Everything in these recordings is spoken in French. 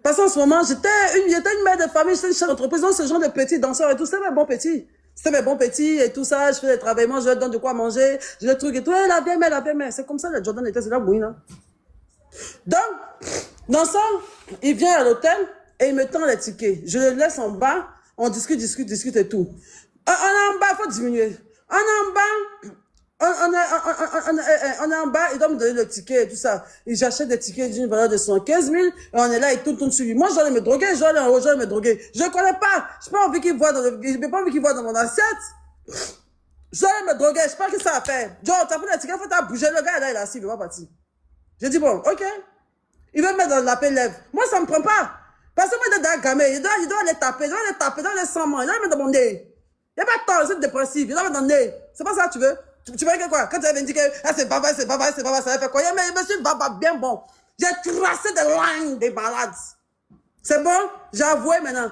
Parce qu'en ce moment, j'étais une mère de famille, j'étais une chef d'entreprise, donc ce genre de petits danseurs et tout, c'était mes bons petits. C'était mes bons petits et tout ça, je fais des travaillements, je leur donne de quoi manger, je les trucs et tout, et la vieille mère. C'est comme ça, le Jordan était, c'est la bouille, là. Donc, dans ça, il vient à l'hôtel et il me tend les tickets. Je le laisse en bas, on discute et tout. On est en bas, il faut diminuer. On est en bas, on est en bas, il doit me donner le ticket et tout ça. Et j'achète des tickets d'une valeur de 115 000 et on est là, il tourne sur lui. Moi, je dois aller me droguer, je dois aller en haut, je dois aller me droguer. Je ne connais pas, je n'ai pas envie qu'il voit dans mon assiette. Je dois aller me droguer, je sais pas ce que ça a fait. Joe, t'as pris le ticket, faut t'as bougé, le gars là, il est assis, il va partir. J'ai dit bon, ok. Il veut me mettre dans la lèvres. Moi, ça ne me prend pas. Parce que moi, il doit gamer, il doit les taper, il doit les sans main, il doit mettre dans mon nez. Il n'y a pas de temps, c'est dépressif, il doit mettre dans le nez. C'est pas ça que tu veux? Tu veux que quoi? Quand tu avais dit que c'est baba, ça va faire quoi? Mais monsieur Baba, bien bon. J'ai tracé des lignes des malades. C'est bon? J'ai avoué maintenant.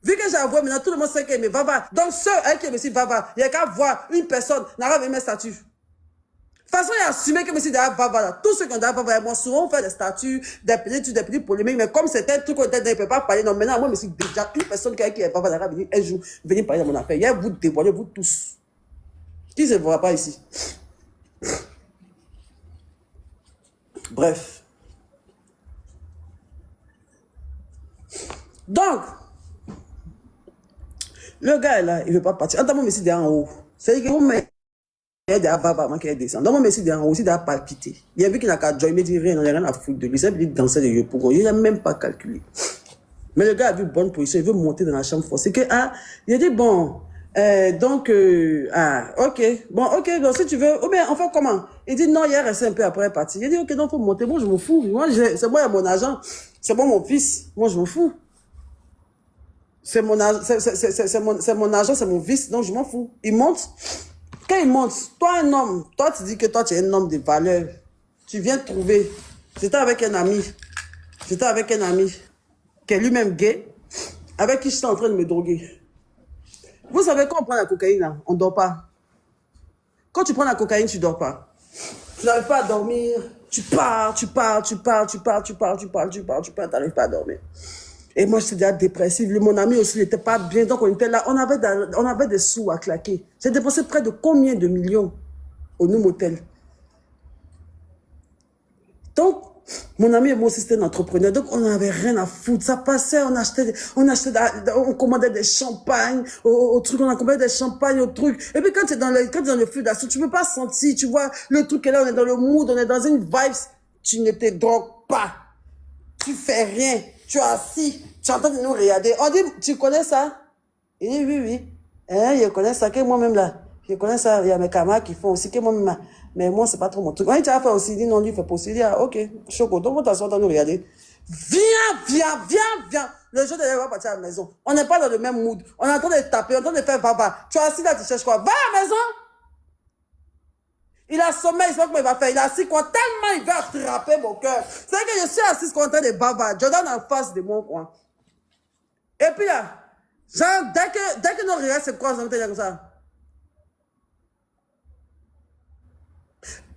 Vu que j'ai avoué maintenant, tout le monde sait qu'il est Baba. Donc ceux qui aiment M. Baba, il n'y a qu'à voir une personne n'arrive à mes statuts. De toute façon, il a assumé que M. derrière Baba, là, tous ceux qui ont derrière Baba, moi, souvent, on fait des statuts, des petits polémiques, mais comme c'était un truc qu'on ne peut pas parler, non, maintenant, moi, mais déjà une personne qui est Baba, derrière, venir un jour, venir parler de mon affaire. Il y a vous dévoiler, vous tous. Qui ne se voit pas ici? Bref. Donc, le gars, là, il ne veut pas partir. Entends-moi, mais c'est derrière en haut. C'est-à-dire que vous mettez. Il y a des Baba avant qu'il descende. Donc, mon messie derrière aussi, il a palpité. Il a vu qu'il n'a qu'à joindre, il m'a dit rien, il n'a rien à foutre de lui. Ça veut dire danser de Yopougon. Il n'a même pas calculé. Mais le gars a vu bonne position, il veut monter dans la chambre forcée. Que, il a dit, bon, ok, donc si tu veux, ou bien, enfin, comment? Il dit, non, il est resté un peu après parti. Il a dit, ok, donc, faut monter. Moi, je m'en fous. Moi, c'est moi, il y a mon agent. C'est moi, mon fils. Moi, je m'en fous. C'est mon agent, c'est mon fils, donc je m'en fous. Il monte. Quand il monte, toi un homme, toi tu dis que toi tu es un homme de valeur. Tu viens trouver. J'étais avec un ami qui est lui-même gay, avec qui j'étais en train de me droguer. Vous savez, quand on prend la cocaïne, là, on ne dort pas. Quand tu prends la cocaïne, tu ne dors pas. Tu n'arrives pas à dormir. Tu pars, tu n'arrives pas à dormir. Et moi, j'étais déjà dépressive. Mon ami aussi n'était pas bien. Donc, on était là. On avait des sous à claquer. J'ai dépensé près de combien de millions au Noumotel. Donc, mon ami et moi aussi, c'était un entrepreneur. Donc, on n'avait rien à foutre. Ça passait, on commandait des champagnes au truc. On a commandé des champagnes au truc. Et puis, quand tu es dans le flux d'assaut, tu ne peux pas sentir. Tu vois, le truc est là, on est dans le mood, on est dans une vibe. Tu ne te drogues pas. Tu fais rien. Tu es assis, tu es en train de nous regarder. On dit, tu connais ça? Il dit, oui. Je connais ça, que moi-même là. Je connais ça, il y a mes camarades qui font aussi, que moi-même, mais moi, c'est pas trop mon truc. On dit, tu as fait aussi, il dit, non, lui, il fait pas aussi. Il dit, ok, choco, donc, on t'assoit, on nous regarder. Viens. Le jour de la va partir à la maison. On n'est pas dans le même mood. On est en train de taper, on est en train de faire baba. Tu es assis là, tu cherches quoi? Va à la maison! Il a sommeil, il sait pas comment il va faire. Il a assis quoi? Tellement il va attraper mon cœur. C'est que je suis assis en train de bavard. Jordan en face de mon coin. Et puis là, genre, dès que nos regards se croisent, on va te dire comme ça.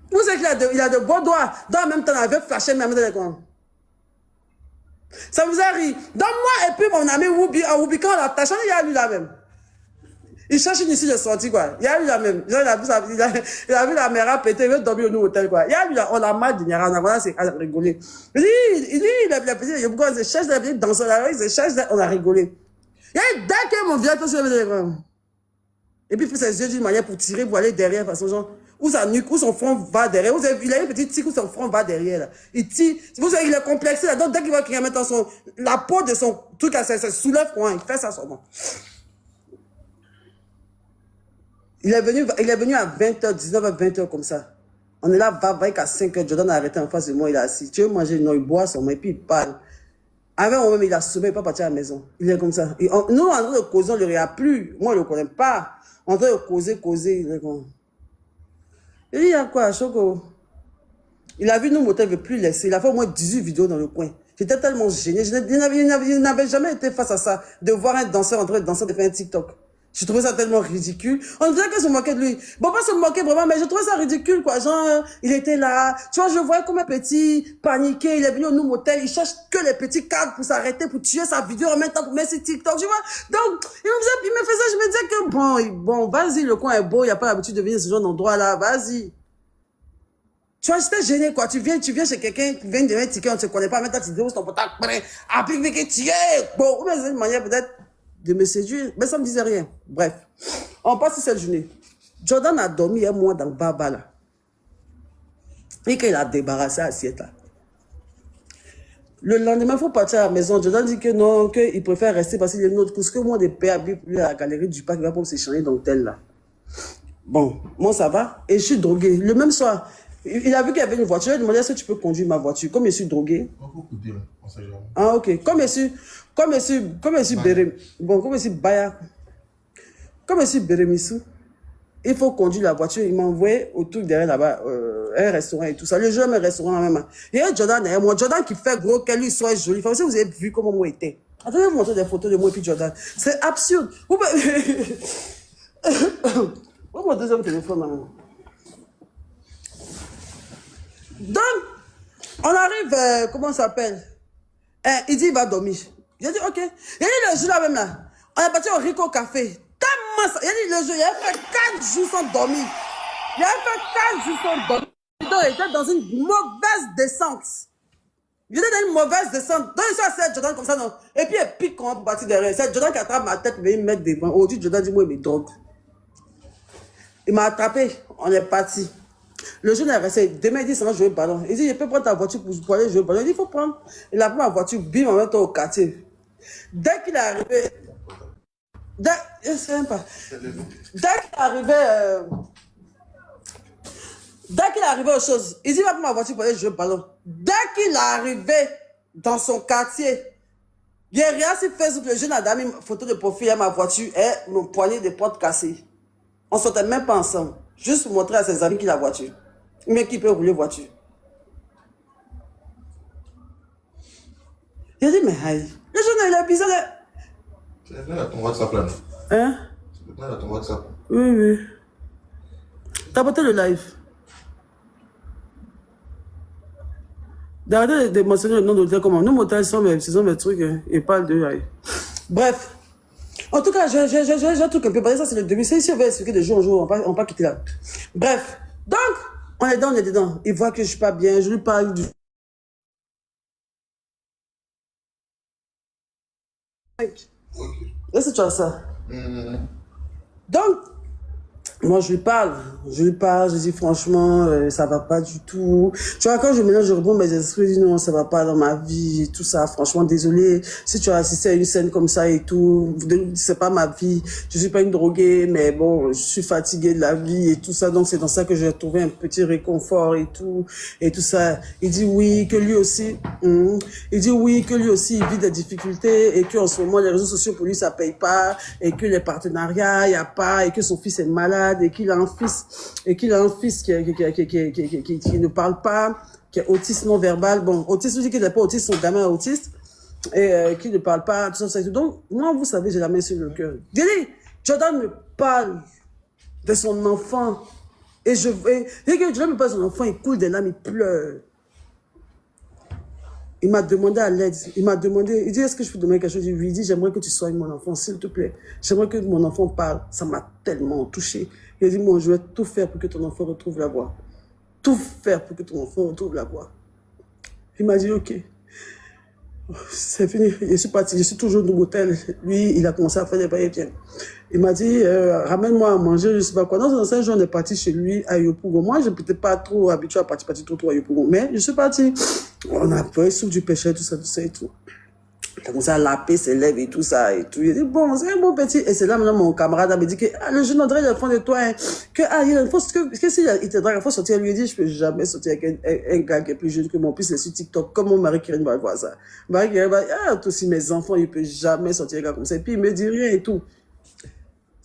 Vous savez qu'il a de beaux doigts. Dans le même temps, il avait flashé même dans les coins. Ça vous arrive. Donc moi et puis mon ami Woubi, quand on l'attache, il y a lui là même. Il cherche une issue de sortie, quoi. Il y a lui là même. Il a vu la mère péter, il veut dormir au nouveau hôtel, quoi. Il y a lui là, on l'a mal d'une on a commencé à rigoler. Il a petit, il a se cherche la petite danseur là, il se cherche, on a rigolé. Il y a dès que mon vieux sur le et puis il fait ses yeux d'une manière pour tirer, pour aller derrière, façon genre, où sa nuque, où son front va derrière. Il a une petite tique où son front va derrière, là. Il tire, vous savez, il est complexé, là. Donc dès qu'il va mettre dans la peau de son truc, ça soulève, quoi. Il fait ça seulement. Il est venu à 20h, 19h, 20h comme ça. On est là, avec à 5h, Jordan a arrêté en face de moi, il est assis. Tu veux manger? Non, il boit son main, et puis il parle. Avec moi-même, il a sauvé, il n'est pas parti à la maison. Il est comme ça. Nous, en train de causer, on ne le regarde plus. Moi, je ne le connais pas. En train de causer, il est comme... Il dit, il y a quoi, Choco? Il a vu nous, motel, il ne veut plus laisser. Il a fait au moins 18 vidéos dans le coin. J'étais tellement gêné. Il n'avait jamais été face à ça, de voir un danseur en train de danser, de faire un TikTok. Je trouvais ça tellement ridicule. On dirait qu'elle se moquait de lui. Bon, pas se moquer vraiment, mais je trouvais ça ridicule, quoi. Genre, il était là. Tu vois, je voyais comme un petit paniqué. Il est venu au nouveau motel. Il cherche que les petits cadres pour s'arrêter, pour tuer sa vidéo en même temps pour mettre sur TikTok, tu vois. Donc, il me faisait, je me disais que bon, vas-y, le coin est beau. Il n'y a pas l'habitude de venir ce genre d'endroit-là. Vas-y. Tu vois, j'étais gêné, quoi. Tu viens chez quelqu'un, tu viens de mettre ticket, on ne se connaît pas. Maintenant, tu dis, ton portable, applique, ticket. Bon, mais c'est une manière peut-être de me séduire. Mais ça ne me disait rien. Bref. On passe cette journée. Jordan a dormi un mois dans le baba, là. Et qu'il a débarrassé l'assiette, là. Le lendemain, il faut partir à la maison. Jordan dit que non, qu'il préfère rester parce qu'il y a une autre course que moi, des pères habitent à la galerie du parc, il va pour s'échanger dans l'hôtel, là. Bon, moi, ça va. Et je suis drogué. Le même soir, il a vu qu'il y avait une voiture. Il a demandé est-ce que tu peux conduire ma voiture. Comme je suis drogué. Ah, ok. Comme je suis Béré. Bon, comme je suis Baya. Comme je suis Bérémissou. Il faut conduire la voiture. Il m'a envoyé au truc derrière là-bas, un restaurant et tout ça. Le jeu, un restaurant même. Il y a Jordan derrière moi. Jordan qui fait gros, qu'elle lui soit jolie. Enfin, si vous avez vu comment moi était. Attendez, vous montrer des photos de moi et puis Jordan. C'est absurde. Vous mon deuxième téléphone, maman. Donc, on arrive, comment ça s'appelle? Il dit il va dormir. J'ai dit ok. Il dit le jour là même là, on est parti au Rico Café. Tellement ça. Il dit le jour, il a fait 4 jours sans dormir. Il a fait 4 jours sans dormir. Donc, il était dans une mauvaise descente. Il était dans une mauvaise descente. Donc, il s'est assis Jordan comme ça, non. Et puis, il pique quand on peut partir derrière. C'est Jordan qui attrape ma tête, il me mettre devant. Aujourd'hui, Jordan dit moi, il me drogue. Il m'a attrapé. On est parti. Le jeune est resté. Demain, il dit, ça va jouer le ballon. Il dit, je peux prendre ta voiture pour aller jouer le ballon. Il dit, il faut prendre. Il a pris ma voiture, bim, en même temps au quartier. Dès qu'il est arrivé, je sais même pas. Dès qu'il est arrivé aux choses, il dit, il va prendre ma voiture pour aller jouer le ballon. Dès qu'il est arrivé dans son quartier, il y a rien sur Facebook, le jeune a mis une photo de profil à ma voiture et mon poignet de porte cassé. On ne sortait même pas ensemble. Juste pour montrer à ses amis qu'il a voiture. Mais qu'il peut rouler voiture. Il a dit, mais aïe, le jeune, il est bizarre. C'est là ton WhatsApp là. Hein? C'est là ton WhatsApp. Oui. T'as porté le live. D'arrêter de mentionner le nom de l'hôtel comme nous, montagnes sont mes trucs. Hein. Ils parlent de aïe. Bref. En tout cas, j'ai un truc un peu basé, ça c'est le début. Si on veut expliquer de jour en jour, on va pas quitter là. Bref, donc, on est dedans. Il voit que je suis pas bien, je lui parle du... Est-ce que tu as ça? Donc, moi je lui parle, je dis franchement, ça va pas du tout. Tu vois, quand je mélange, je réponds mes esprits, je dis non, ça va pas dans ma vie et tout ça. Franchement, désolé, si tu as assisté à une scène comme ça et tout, c'est pas ma vie. Je suis pas une droguée, mais bon, je suis fatiguée de la vie et tout ça. Donc c'est dans ça que j'ai trouvé un petit réconfort et tout ça. Il dit oui, que lui aussi, il vit des difficultés et qu'en ce moment, les réseaux sociaux pour lui, ça paye pas et que les partenariats, il y a pas et que son fils est malade et qu'il a un fils qui ne parle pas, qui est autiste non verbal. Bon, autiste, je dis qu'il n'est pas autiste, son gamin est autiste et qui ne parle pas, tout ça. Donc, moi, vous savez, j'ai la main sur le cœur. Jordan me parle de son enfant et que Jordan me parle de son enfant, il coule des larmes, il pleure. Il m'a demandé à l'aide. Il dit, est-ce que je peux te demander quelque chose? Je lui ai dit, j'aimerais que tu soignes mon enfant, s'il te plaît. J'aimerais que mon enfant parle. Ça m'a tellement touché. Il a dit, moi, je vais tout faire pour que ton enfant retrouve la voix. Tout faire pour que ton enfant retrouve la voix. Il m'a dit, ok. C'est fini. Je suis parti. Je suis toujours dans l'hôtel. Lui, il a commencé à faire des va-et-vient. Il m'a dit, ramène-moi à manger, je sais pas quoi. Dans un jour, on est parti chez lui à Yopougon. Moi, je n'étais pas trop habitué à partir trop à Yopougon. Mais je suis parti. On a pris sous du péché, tout ça et tout. Il a commencé à laper ses lèvres et tout ça et tout. Il a dit, bon, c'est un bon petit. Et c'est là, maintenant, mon camarade m'a dit que, le jeune André, il a fond de toi, hein. Que s'il te drague, il faut sortir. Il lui a dit, je peux jamais sortir avec un gars qui est plus jeune que mon fils, c'est sur TikTok. Comme mon mari qui va voir ça. Marie-Kérine va dire, aussi mes enfants, il peut jamais sortir avec un gars comme ça. Et puis, il me dit rien et tout.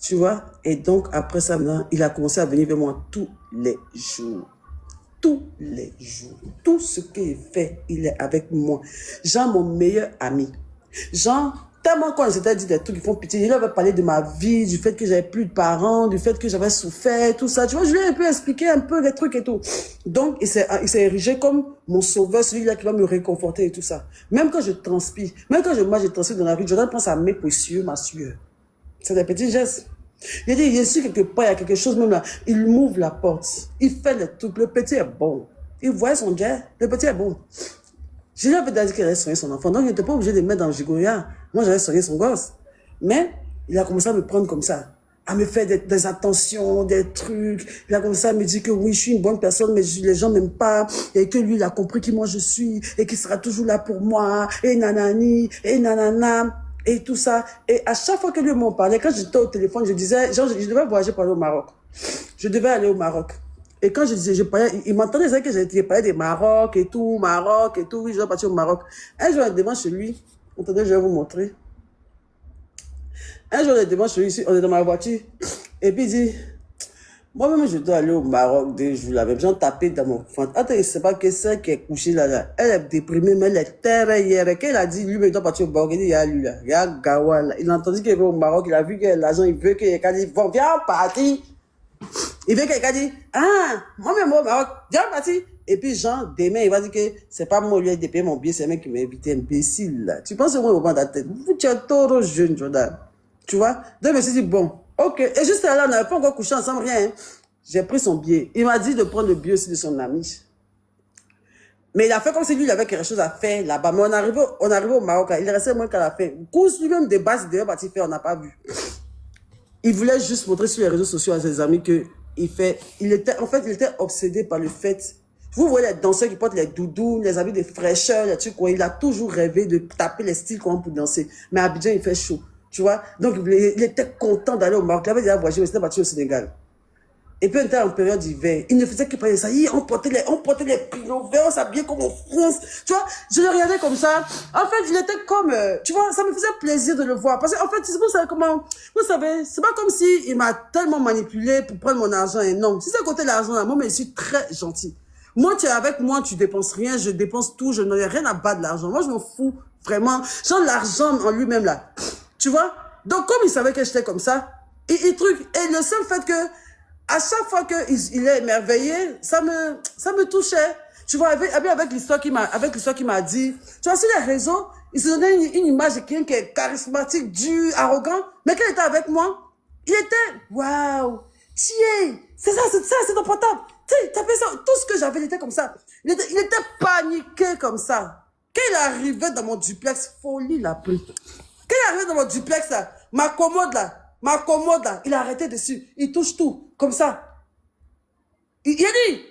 Tu vois? Et donc, après ça, maintenant, il a commencé à venir vers moi tous les jours. Tous les jours. Tout ce qu'il fait, il est avec moi. Jean, mon meilleur ami. Jean, Tellement quand j'étais dit des trucs qui font pitié, il avait parlé de ma vie, du fait que j'avais plus de parents, du fait que j'avais souffert, tout ça. Tu vois, je lui ai un peu expliqué un peu les trucs et tout. Donc, il s'est érigé comme mon sauveur, celui-là qui va me réconforter et tout ça. Même quand je transpire, même quand je transpire dans la rue, Jordan pense à mes précieux, ma sueur. C'est des petits gestes. Il dit, je suis quelque part, il y a quelque chose même là. Il m'ouvre la porte. Il fait le truc. Le petit est bon. Il voit son gars. Le petit est bon. Je lui avais dit qu'il allait soigner son enfant. Donc, il n'était pas obligé de me mettre dans le gigoya. Moi, j'allais soigner son gosse. Mais, il a commencé à me prendre comme ça. À me faire des attentions, des trucs. Il a commencé à me dire que oui, je suis une bonne personne, mais les gens m'aiment pas. Et que lui, il a compris qui moi je suis. Et qu'il sera toujours là pour moi. Et nanani, et nanana. Et tout ça. Et à chaque fois que lui m'en parlait, quand j'étais au téléphone, je disais, genre, je devais voyager pour aller au Maroc. Je devais aller au Maroc. Et quand je disais, je parlais, il m'entendait, c'est que je parlais des Maroc et tout, oui, je dois partir au Maroc. Un jour, devant chez lui, attendez, je vais vous montrer. Un jour, devant chez lui, on est dans ma voiture, et puis il dit, moi-même, je dois aller au Maroc 2 jours, là, même, j'en tapé dans mon ventre. Attends, il ne sait pas que celle qui est couchée là, elle est déprimée, mais elle est terre hier. Et quand il a dit, lui, mais il doit partir au Maroc, il dit, il y a lui, là, il y a Gawa, là. Il a entendu qu'il va au Maroc, il a vu que l'argent, il veut qu'il dit, bon, viens, partir. Il veut quelqu'un dit, ah, moi-même au Maroc, viens partir. Et puis Jean, demain, il va dire que c'est pas moi, lui, il a payé mon billet, c'est un mec qui m'a invité, imbécile, là. Tu penses au moins au moment de la tête. Tu es trop jeune, Jordan. Tu vois? Donc, je me suis dit, bon, ok. Et juste là, on n'avait pas encore couché ensemble, rien. Hein. J'ai pris son billet. Il m'a dit de prendre le billet aussi de son ami. Mais il a fait comme si lui, il avait quelque chose à faire là-bas. Mais on arrivé au Maroc, là. Il restait moins qu'à la fin. Course lui-même de base, il devait partir faire, on n'a pas vu. Il voulait juste montrer sur les réseaux sociaux à ses amis que il était obsédé par le fait. Vous voyez les danseurs qui portent les doudous, les habits de fraîcheur, les trucs, quoi. Il a toujours rêvé de taper les styles pour danser. Mais à Abidjan, il fait chaud. Tu vois? Donc, il était content d'aller au Maroc. Il avait déjà voyagé, mais c'était parti au Sénégal. Et puis, on était en période d'hiver. Il ne faisait que parler de ça. On portait les pilots verts, on s'habillait comme en France. Tu vois, je le regardais comme ça. En fait, il était comme, tu vois, ça me faisait plaisir de le voir. Parce qu'en fait, vous savez comment, vous savez, c'est pas comme si il m'a tellement manipulé pour prendre mon argent. Et non, si c'est côté de l'argent, là, moi, mais je suis très gentil. Moi, tu es avec moi, tu dépenses rien, je dépense tout, je n'ai rien à battre de l'argent. Moi, je m'en fous, vraiment. Genre, l'argent en lui-même, là. Tu vois? Donc, comme il savait que j'étais comme ça, il truc, et le seul fait que, à chaque fois qu'il est émerveillé, ça me touchait. Tu vois, avec l'histoire qu'il m'a dit. Tu vois, sur les réseaux, il se donnait une image de quelqu'un qui est charismatique, dur, arrogant. Mais quand il était avec moi, il était, waouh, tiens, c'est ton portable. Tu sais, t'as fait ça. Tout ce que j'avais, il était comme ça. Il était paniqué comme ça. Quand il arrivait dans mon duplex, folie l'a pris. Quand il arrivait dans mon duplex, là, ma commode, là, il a arrêté dessus. Il touche tout, comme ça. Il a dit,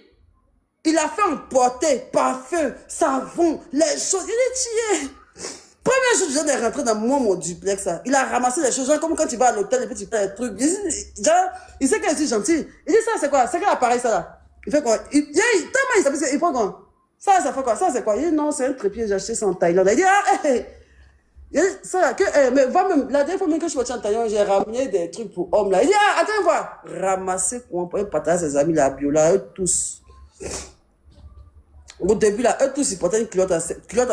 il a fait emporter parfum, savon, les choses. Il est tié. Première chose, je viens de rentrer dans mon duplex, là. Il a ramassé les choses, genre comme quand tu vas à l'hôtel et puis tu fais des trucs. Il sait qu'il est gentil. Il dit, ça, c'est quoi? C'est quel appareil, ça, là? Il fait quoi? Tellement il s'appelle, il prend quoi? Ça fait quoi? Ça, c'est quoi? Il dit, non, c'est un trépied, j'ai acheté ça en Thaïlande. Il dit, ah, hé, ça, mais va même, la dernière fois même que je suis parti en Thaïlande, j'ai ramené des trucs pour hommes là. Il dit, ah, attends, voir. Ramasser quoi pour partager à ses amis, la bio là, eux tous. Au début là, eux tous, ils portaient une culotte à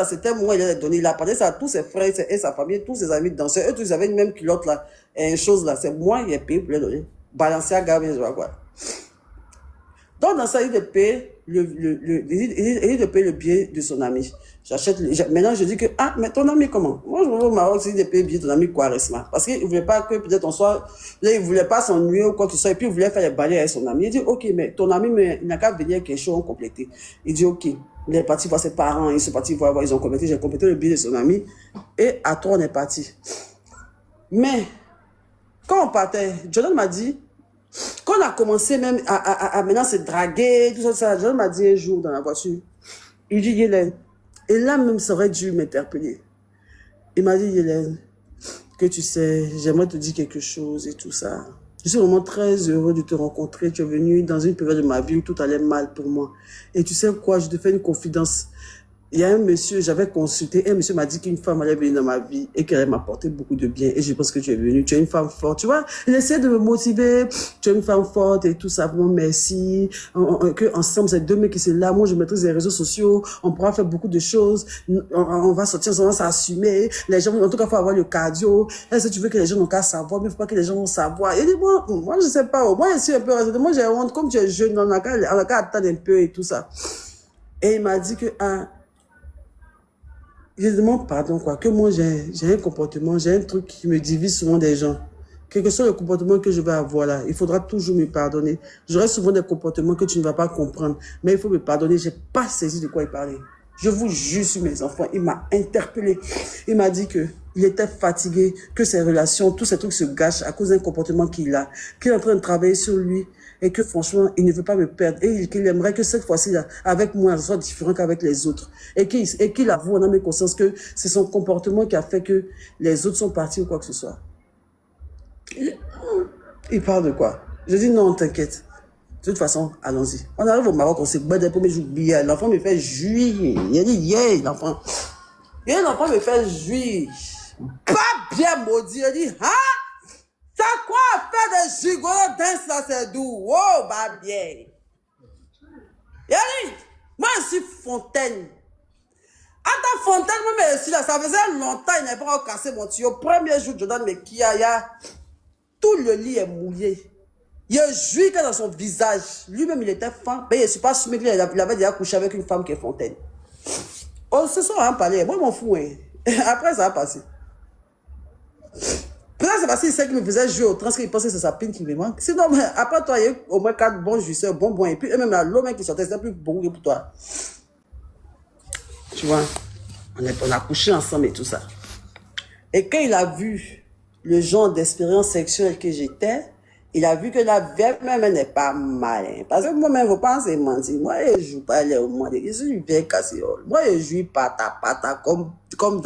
certains moments, il a donné, il a parlé ça à tous ses frères et sa famille, tous ses amis danseurs. Eux tous, ils avaient une même culotte là, et une chose là. C'est moi, il est payé pour les donner. Balenciaga, bien, je vois quoi. Donc, dans ça, il paye le billet de son ami. Maintenant, je dis que, ah, mais ton ami comment? Moi, je vais au Maroc, il paye le billet de ton ami Quaresma. Parce qu'il voulait pas que peut-être on soit, là, il voulait pas s'ennuyer ou quoi que ce soit, et puis il voulait faire les balais avec son ami. Il dit, ok, mais ton ami, mais il n'a qu'à venir quelque chose en complété. Il dit, ok. Il est parti voir ses parents, ils sont partis voir, ils ont complété, j'ai complété le billet de son ami, et à toi, on est parti. Mais, quand on partait, Jordan m'a dit, quand on a commencé même à maintenant se draguer, tout ça, John m'a dit un jour dans la voiture, il dit, Hélène, et là même ça aurait dû m'interpeller. Il m'a dit, Hélène, que tu sais, j'aimerais te dire quelque chose et tout ça. Je suis vraiment très heureux de te rencontrer. Tu es venu dans une période de ma vie où tout allait mal pour moi. Et tu sais quoi, je te fais une confidence. il y a un monsieur, j'avais consulté, un monsieur m'a dit qu'une femme allait venir dans ma vie et qu'elle allait m'apporter beaucoup de bien. Et je pense que tu es venue, tu es une femme forte, tu vois. Il essaie de me motiver, tu es une femme forte et tout ça, vraiment merci. Que ensemble, c'est deux mecs qui sont là. Moi, je maîtrise les réseaux sociaux, on pourra faire beaucoup de choses. On va sortir, on va s'assumer. Les gens, en tout cas, il faut avoir le cardio. Est-ce que tu veux que les gens n'ont qu'à savoir, mais il ne faut pas que les gens vont savoir. Il dit, moi, je sais pas. Moi, je suis un peu raisonnable. Moi, j'ai honte, comme tu es jeune, on a qu'à attendre un peu et tout ça. Et il m'a dit que, je demande pardon, quoi, que moi j'ai un comportement, j'ai un truc qui me divise souvent des gens. Quel que soit le comportement que je vais avoir là, il faudra toujours me pardonner. J'aurai souvent des comportements que tu ne vas pas comprendre, mais il faut me pardonner, j'ai pas saisi de quoi il parlait. Je vous jure sur mes enfants, il m'a interpellé. Il m'a dit que il était fatigué, que ses relations, tous ces trucs se gâchent à cause d'un comportement qu'il a, qu'il est en train de travailler sur lui et que franchement, il ne veut pas me perdre et qu'il aimerait que cette fois-ci, avec moi, ce soit différent qu'avec les autres. Et qu'il avoue en âme et conscience que c'est son comportement qui a fait que les autres sont partis ou quoi que ce soit. Il parle de quoi? Je dis non, t'inquiète. De toute façon, allons-y. On arrive au Maroc, on se bat des premiers jours billets. L'enfant me fait jouir. Il a dit, yeah, l'enfant. Et l'enfant me fait jouir. Pas bien maudit. Il a dit, hein? T'as quoi à faire des gigolos dans ça, c'est doux? Oh, bah bien. Il a dit, moi, je suis Fontaine. À ta Fontaine, moi, je suis là. Ça faisait longtemps, il n'avait pas encore cassé mon tuyau. Premier jour, je donne mes kiaya. Tout le lit est mouillé. Il a joui que dans son visage. Lui-même, il était fin. Mais je ne suis pas soumis. Il avait déjà couché avec une femme qui est Fontaine. On se sont en parlé. Moi, je m'en fous. Hein. Après, ça va passer. Peut-être c'est parce qu'il sait qu'il me faisait jouer au trans qu'il pensait que c'est sa pine qui me manque. Sinon, après toi, il y a eu au moins 4 bons jouisseurs, bons. Et puis, eux-mêmes, l'homme qui sortait, c'était plus bon que pour toi. Tu vois, on a couché ensemble et tout ça. Et quand il a vu le genre d'expérience sexuelle que j'étais, il a vu que la vieille même n'est pas malin. Parce que moi-même, vous pensez mentir. Moi, je ne joue pas les hommes. Je suis une vieille cassiole. Moi, je joue pata comme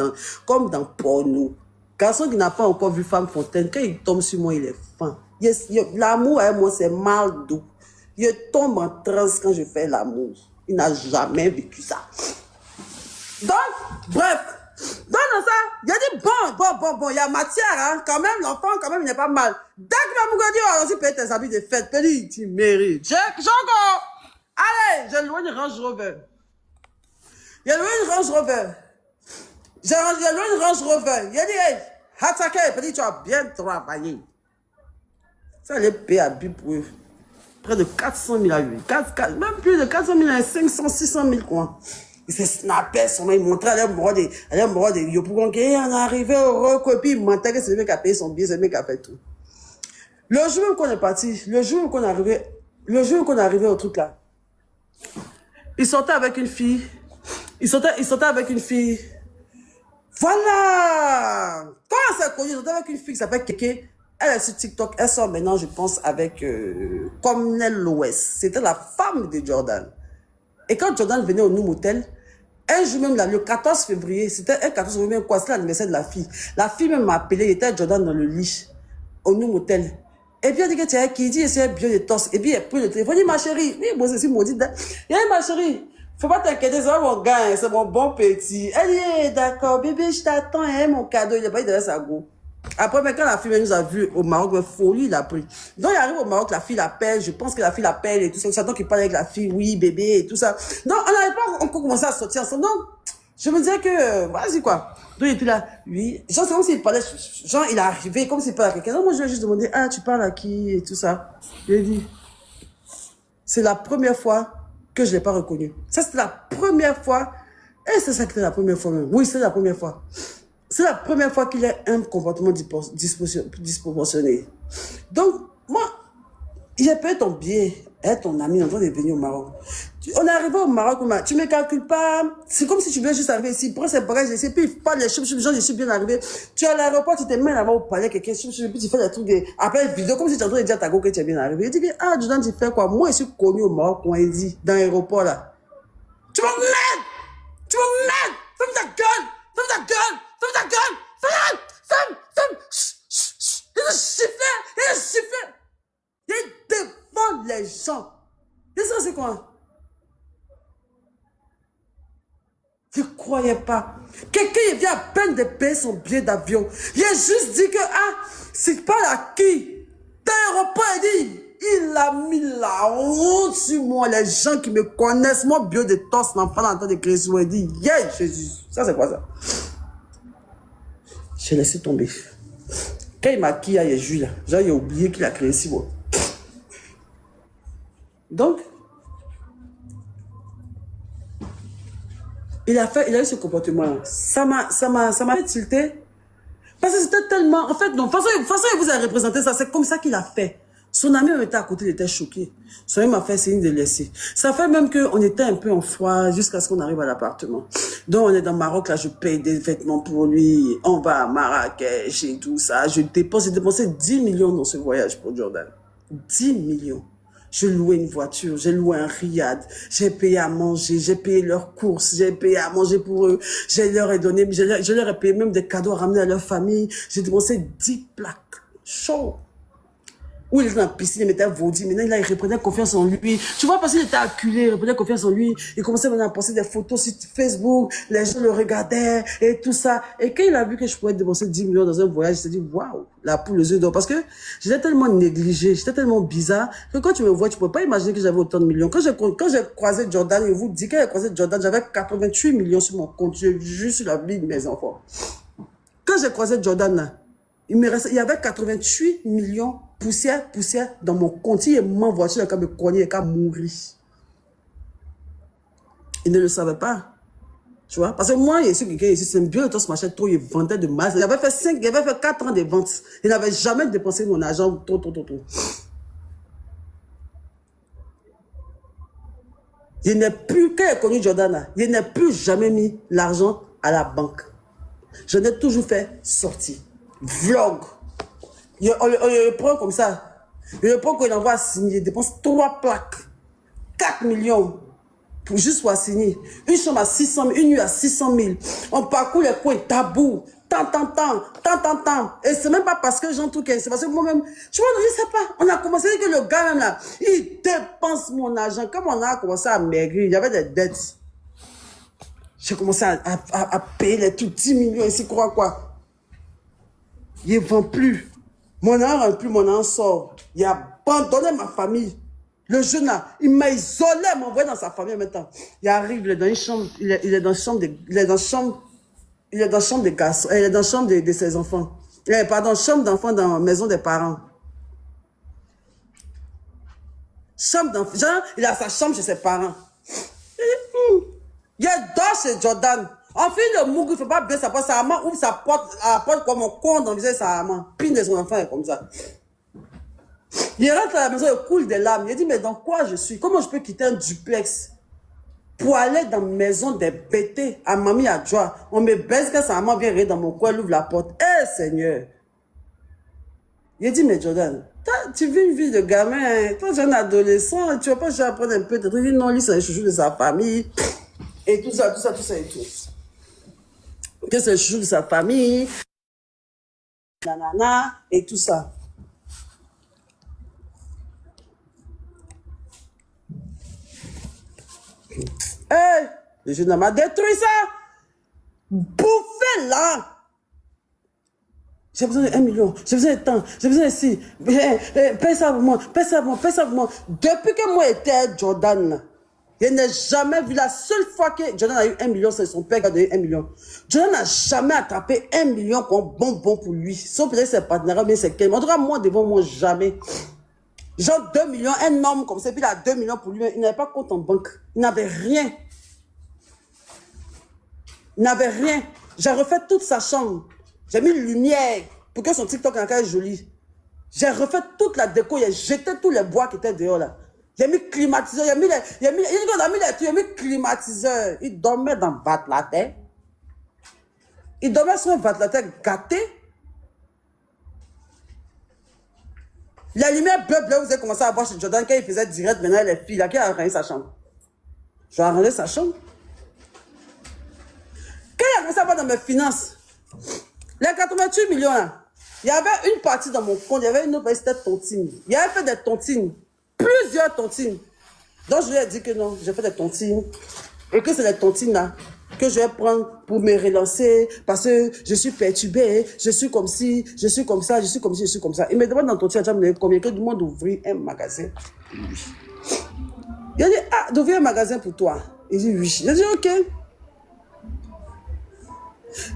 dans porno. Garçon qui n'a pas encore vu Femme Fontaine, quand il tombe sur moi, il est fin. L'amour avec moi, c'est mal doux. Il tombe en transe quand je fais l'amour. Il n'a jamais vécu ça. Donc, bref. Dans ça, il a dit bon, il y a matière, hein, quand même, l'enfant, quand même, il n'est pas mal. Dès qu'il m'a dit, oh, aussi payer tes habits de fête, petit, tu mérites. J'encore. Allez, j'ai loué une Range Rover. Il a loué une Range Rover. Il a dit, hey, attaquez, petit, tu as bien travaillé. Ça allait payer à but pour eux. Près de 400 000 à lui. Même plus de 400 000 à 500, 600 000, quoi. Il se snappait, il montrait, elle allait me des yopougon, on est arrivé au recopie, il mentait que c'est le mec qui a payé son billet, c'est le mec qui a fait tout. Le jour même qu'on est parti, le jour qu'on est arrivé au truc là, il sortait avec une fille, voilà! Quand on s'est connu, il sortait avec une fille qui s'appelle Kéké, elle est sur TikTok, elle sort maintenant, je pense, avec Comnel Loès. C'était la femme de Jordan. Et quand Jordan venait au Noom Hotel, un jour même, là, le 14 février, c'était un 14 février, quoi, c'était l'anniversaire de la fille. La fille même m'a appelé, il était Jordan dans le lit, au Noom Hotel. Et puis elle dit que tu es qui dit, c'est bien de torse. Et puis elle prit le téléphone, il dit, ma chérie, oui, moi aussi, maudite. Il dit, ma chérie, faut pas t'inquiéter, c'est mon gars, c'est mon bon petit. Elle dit, hey, d'accord, bébé, je t'attends, hein, mon cadeau. Il a pas dit de sa go. Après, mais quand la fille nous a vu au Maroc, mais folie, il a pris. Donc, il arrive au Maroc, la fille l'appelle, je pense que la fille l'appelle et tout ça. Donc, il parle avec la fille, oui, bébé, et tout ça. Donc, on n'avait pas encore commencé à sortir ensemble. Donc, je me disais que, vas-y, quoi. Donc, il était là, oui. Genre, c'est comme s'il parlait, genre, il est arrivé, comme s'il parlait à quelqu'un. Donc, moi, je lui ai juste demandé, ah, tu parles à qui, et tout ça. Je lui ai dit, c'est la première fois que je l'ai pas reconnu. Ça, c'était la première fois. Et c'est ça qui était la première fois même. Oui, c'est la première fois. C'est la première fois qu'il a un comportement disproportionné. Donc, moi, j'ai payé ton billet, hein, ton ami, en train de venir au Maroc. On est arrivé au Maroc, tu ne me calcules pas. C'est comme si tu voulais juste arriver ici, prends ses bagages ici, puis il parle les choses, genre, je suis bien arrivé. Tu es à l'aéroport, tu te mets là-bas au palais, quelqu'un, puis tu fais des trucs, après vidéo, comme si tu es en train de dire à ta go que tu es bien arrivé. Il dit, ah, Jordan, tu fais quoi? Moi, je suis connu au Maroc, on a dit, dans l'aéroport là. Tu vas me mettre! Tu vas me mettre! Ferme ta gueule! Ferme ta gueule! Ferme ta gueule! Ferme! Il est sifflé! Il défend les gens. Et ça, c'est quoi? C'est croyais pas. Quelqu'un, il vient à peine de payer son billet d'avion. Il a juste dit que, c'est pas la qui. T'aéroport, il dit, il a mis la honte sur moi. Les gens qui me connaissent, mon bio de torse, l'enfant d'entendre de Christ, il dit, yeah, Jésus. Ça, c'est quoi ça? J'ai laissé tomber. Quand il m'a qui, il a joué là. Genre, il a oublié qu'il a créé si bon. Donc, il a eu ce comportement-là. Ça m'a fait tilter. Parce que c'était tellement... En fait, non. De toute façon, il vous a représenté ça. C'est comme ça qu'il a fait. Son ami même était à côté, il était choqué. Son ami m'a fait signe de laisser. Ça fait même qu'on était un peu en froid jusqu'à ce qu'on arrive à l'appartement. Donc, on est dans le Maroc, là, je paye des vêtements pour lui. On va à Marrakech et tout ça. J'ai dépensé 10 millions dans ce voyage pour Jordan. 10 millions. Je louais une voiture, j'ai loué un riad, j'ai payé à manger, j'ai payé leurs courses, j'ai payé à manger pour eux, je leur ai donné, je leur ai payé même des cadeaux à ramener à leur famille. J'ai dépensé 10 plaques. Chaud. Où il était dans la piscine, il m'était vaudi. Maintenant, là, il reprenait confiance en lui. Tu vois, parce qu'il était acculé, il reprenait confiance en lui. Il commençait maintenant à poster des photos sur Facebook. Les gens le regardaient et tout ça. Et quand il a vu que je pouvais dépenser 10 millions dans un voyage, il s'est dit, waouh, la poule aux yeux d'or. Parce que j'étais tellement négligé, j'étais tellement bizarre que quand tu me vois, tu peux pas imaginer que j'avais autant de millions. Quand j'ai croisé Jordan, je vous dis, quand j'ai croisé Jordan, j'avais 88 millions sur mon compte. Je jure sur la vie de mes enfants. Quand j'ai croisé Jordan, là, il y avait 88 millions poussière dans mon compte. Il m'envoie sur le cas me cogner et qu'à mourir. Il ne le savait pas. Tu vois? Parce que moi, il y a ceux qui étaient ici, c'est un bio de ce machin, trop, il vendait de masse. Il avait fait 4 ans de vente. Il n'avait jamais dépensé mon argent, trop. Il n'est plus, quand il a connu Jordan, il n'a plus jamais mis l'argent à la banque. Je l'ai toujours fait sortir. Vlog. On le prend comme ça. Il le prend quand il envoie à signer. Il dépense 3 plaques. 4 millions. Pour juste pour signer. Une chambre à 600 000. Une nuit à 600 000. On parcourt les coins tabous. Tant. Et c'est même pas parce que j'en trouve c'est parce que moi-même, tu vois, je sais pas. On a commencé que le gars même là, il dépense mon argent. Comme on a commencé à maigrir, il y avait des dettes. J'ai commencé à payer les tout 10 millions ici, quoi. Il ne vend plus. Mon âme rentre plus, mon âme sort. Il a abandonné ma famille. Le jeune là, il m'a isolé, m'a envoyé dans sa famille maintenant. Il arrive, il est dans une chambre, il est dans la chambre des garçons, il est dans la chambre de ses enfants. Pardon, chambre d'enfants dans la maison des parents. Chambre d'enfants, genre, il a sa chambre chez ses parents. Il dort chez Jordan. En fait, le mougou, il ne fait pas bien sa porte. Sa maman ouvre sa porte, à la porte comme un con dans le visage de sa maman. Pine de son enfant est comme ça. Il rentre à la maison, il coule des larmes. Il dit, mais dans quoi je suis? Comment je peux quitter un duplex pour aller dans la maison des bêtés à Mamie Adjoa? On me baisse quand sa maman vient rire dans mon coin, elle ouvre la porte. Eh, Seigneur! Il dit, mais Jordan, tu vis une vie de gamin, hein? Toi, tu es un adolescent, tu ne vas pas juste apprendre un peu de trucs. Il dit, non, lui, c'est le chouchou de sa famille. Et tout ça et tout. Que c'est le chouchou de sa famille. Nanana, et tout ça. Hey, le jeune homme a détruit ça. Bouffé là. J'ai besoin de 1 million, j'ai besoin de temps, j'ai besoin de ci. Paye ça pour moi. Depuis que moi j'étais Jordan, là, je n'ai jamais vu la seule fois que Jordan a eu 1 million, c'est son père qui a donné 1 million. Jordan n'a jamais attrapé 1 million comme bonbon pour lui. Sauf peut-être ses partenaires, mais c'est quel. En tout cas, moi, devant moi, jamais. Genre 2 millions, un homme comme ça, puis il a 2 millions pour lui, il n'avait pas compte en banque. Il n'avait rien. J'ai refait toute sa chambre. J'ai mis une lumière pour que son TikTok soit joli. J'ai refait toute la déco, j'ai jeté tous les bois qui étaient dehors là. J'ai mis climatiseur, il a mis climatiseur. Il dormait dans Vatlater. Il dormait sur un Vatlater gâté. La lumière bleu, vous avez commencé à voir chez Jordan quand il faisait direct, maintenant les filles là, qui a arrangé sa chambre. Je vais arranger sa chambre. Quand il a commencé à voir dans mes finances, les 88 millions là, il y avait une partie dans mon compte, il y avait une autre partie, c'était tontine. Il avait fait des tontines, plusieurs tontines. Donc je lui ai dit que non, j'ai fait des tontines. Et que c'est les tontines là que je vais prendre pour me relancer parce que je suis perturbée, je suis comme ci, je suis comme ça, je suis comme ci, je suis comme ça. Il me demande dans ton chat, combien que du monde d'ouvrir un magasin. Il a dit, ah, d'ouvrir un magasin pour toi. Il dit, oui. J'ai dit, ok.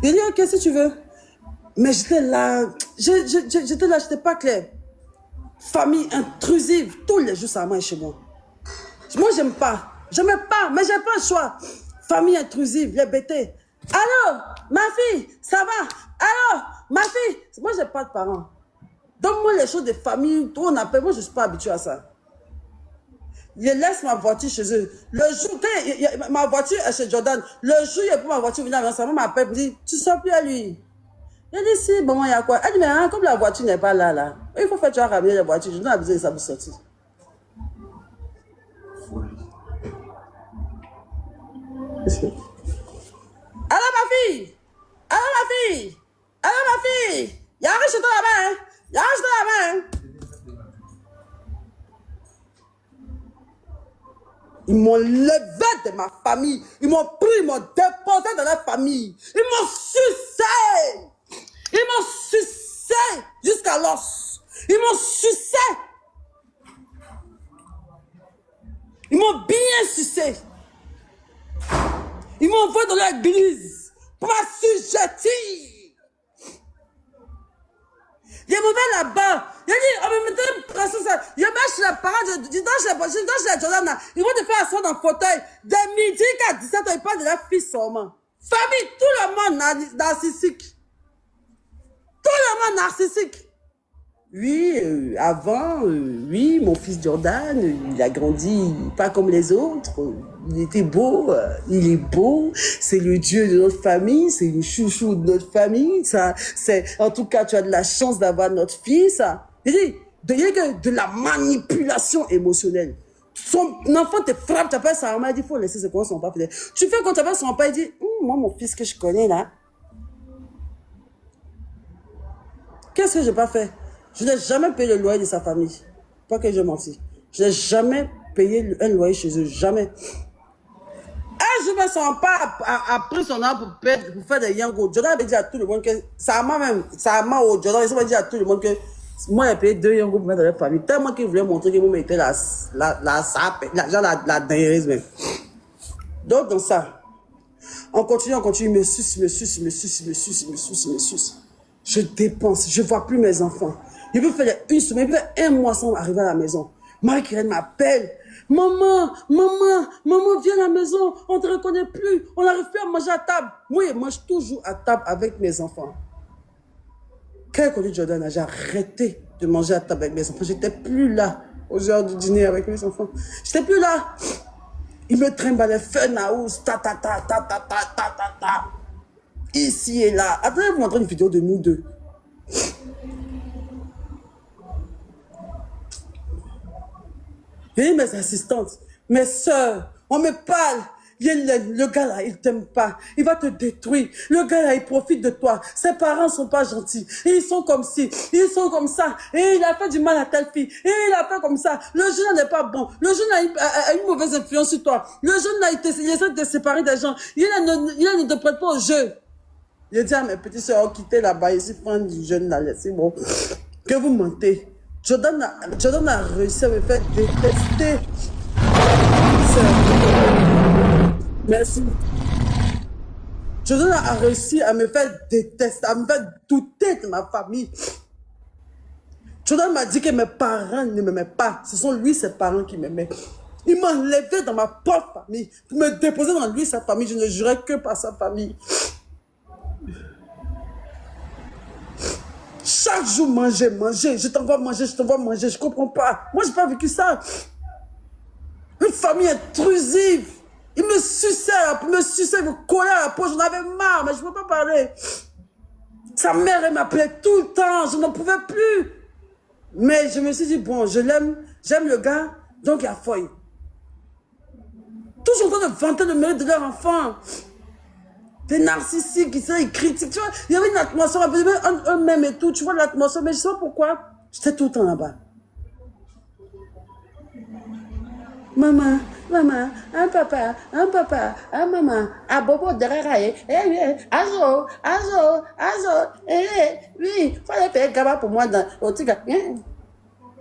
Il dit, ok, si tu veux. Mais j'étais là, j'étais pas clair. Famille intrusive, tous les jours ça marche chez moi. Moi, j'aime pas, mais j'ai pas le choix. Famille intrusive, les bêtés. Allô, ma fille, ça va? Allô, ma fille. Moi, j'ai pas de parents. Donne-moi les choses de famille, tout on appelle. Moi, je suis pas habituée à ça. Je laisse ma voiture chez eux. Le jour, ma voiture est chez Jordan. Le jour, il y a pour ma voiture venir à la maison, m'appelle pour dire, tu sors plus à lui. Il dit, si, bon, il y a quoi? Elle dit, mais hein, comme la voiture n'est pas là, il faut faire, tu vas ramener la voiture. Je n'ai pas besoin de ça pour sortir. Allô, ma fille! Allô, ma fille! Allô, ma fille! Il y a un chez toi là-bas, hein? Il y a un chez toi là-bas, hein? Ils m'ont levé de ma famille. Ils m'ont pris, ils m'ont déposé dans leur famille. Ils m'ont sucé. Ils m'ont sucé jusqu'à l'os. Ils m'ont sucé. Ils m'ont bien sucé. Ils m'ont envoyé dans leur église pour m'assujettir. Il est mauvais là-bas. Il a dit, oh, mais maintenant, ça. Il marche chez les parents, je dans chez Jordan, ils vont te faire asseoir dans le fauteuil. Dès midi qu'à 17 ans, ils parlent de leur fils seulement. Famille, tout le monde narcissique. Tout le monde narcissique. Oui, avant, oui, mon fils Jordan, il a grandi pas comme les autres. Il était beau, il est beau. C'est le Dieu de notre famille, c'est le chouchou de notre famille. Ça, en tout cas, tu as de la chance d'avoir notre fils. Il dit, de la manipulation émotionnelle. Son enfant te frappe, tu appelles sa maman, il dit, il faut laisser ses coins, son papa. Tu fais quand tu appelles son papa, il dit, moi, mon fils que je connais là, qu'est-ce que je n'ai pas fait? Je n'ai jamais payé le loyer de sa famille. Pas que je menti. Je n'ai jamais payé un loyer chez eux. Jamais. Un jour, son père a pris son arbre pour faire des yango. Jordan avait dit à tout le monde que sa maman au Jordan, il avait dit à tout le monde que moi, j'ai payé 2 yango pour mettre dans leur famille. Tellement qu'il voulait montrer que moi, j'étais la dernière même. Donc, dans ça, on continue, me suce. Je dépense, je ne vois plus mes enfants. Il peut faire une semaine, il peut faire un mois sans arriver à la maison. Marie-Claire m'appelle. Maman, viens à la maison, on ne te reconnaît plus, on n'arrive plus à manger à table. Moi, je mange toujours à table avec mes enfants. Quand j'ai connu Jordan, j'ai arrêté de manger à table avec mes enfants. J'étais plus là aux heures du dîner avec mes enfants. J'étais plus là. Il me trimbalait fun house, ta. Ici et là. Attendez, je vous montrer une vidéo de nous deux. Et mes assistantes, mes soeurs, on me parle. Le gars là, il t'aime pas. Il va te détruire. Le gars là, il profite de toi. Ses parents sont pas gentils. Ils sont comme ci, ils sont comme ça. Et il a fait du mal à telle fille. Et il a fait comme ça. Le jeune n'est pas bon. Le jeune a une mauvaise influence sur toi. Le jeune là, il essaie de te séparer des gens. Il ne te prête pas au jeu. Il dit à mes petites soeurs, quittez là-bas, ici, prendre du jeune là, c'est bon. Que vous mentez. Jordan a réussi à me faire détester. Merci. Jordan a réussi à me faire détester, à me faire douter de ma famille. Jordan m'a dit que mes parents ne m'aimaient pas. Ce sont lui, ses parents qui m'aimaient. Il m'a enlevé dans ma propre famille. Pour me déposer dans lui, sa famille. Je ne jurais que par sa famille. Chaque jour, manger. Je t'envoie manger, je comprends pas. Moi, j'ai pas vécu ça. Une famille intrusive. Il me suçait, il me collait à la peau. J'en avais marre, mais je ne peux pas parler. Sa mère, elle m'appelait tout le temps. Je n'en pouvais plus. Mais je me suis dit, bon, je l'aime. J'aime le gars, donc il y a folie. Toujours en train de vanter le mérite de leur enfant. Des narcissiques, ils critiquent, tu vois. Il y avait une atmosphère, eux-mêmes et tout, tu vois l'atmosphère, mais je sais pas pourquoi. J'étais tout le temps là-bas. Maman, maman, un papa, maman, à bobo derrière, azo, oui, fallait faire gaba pour moi dans au truc.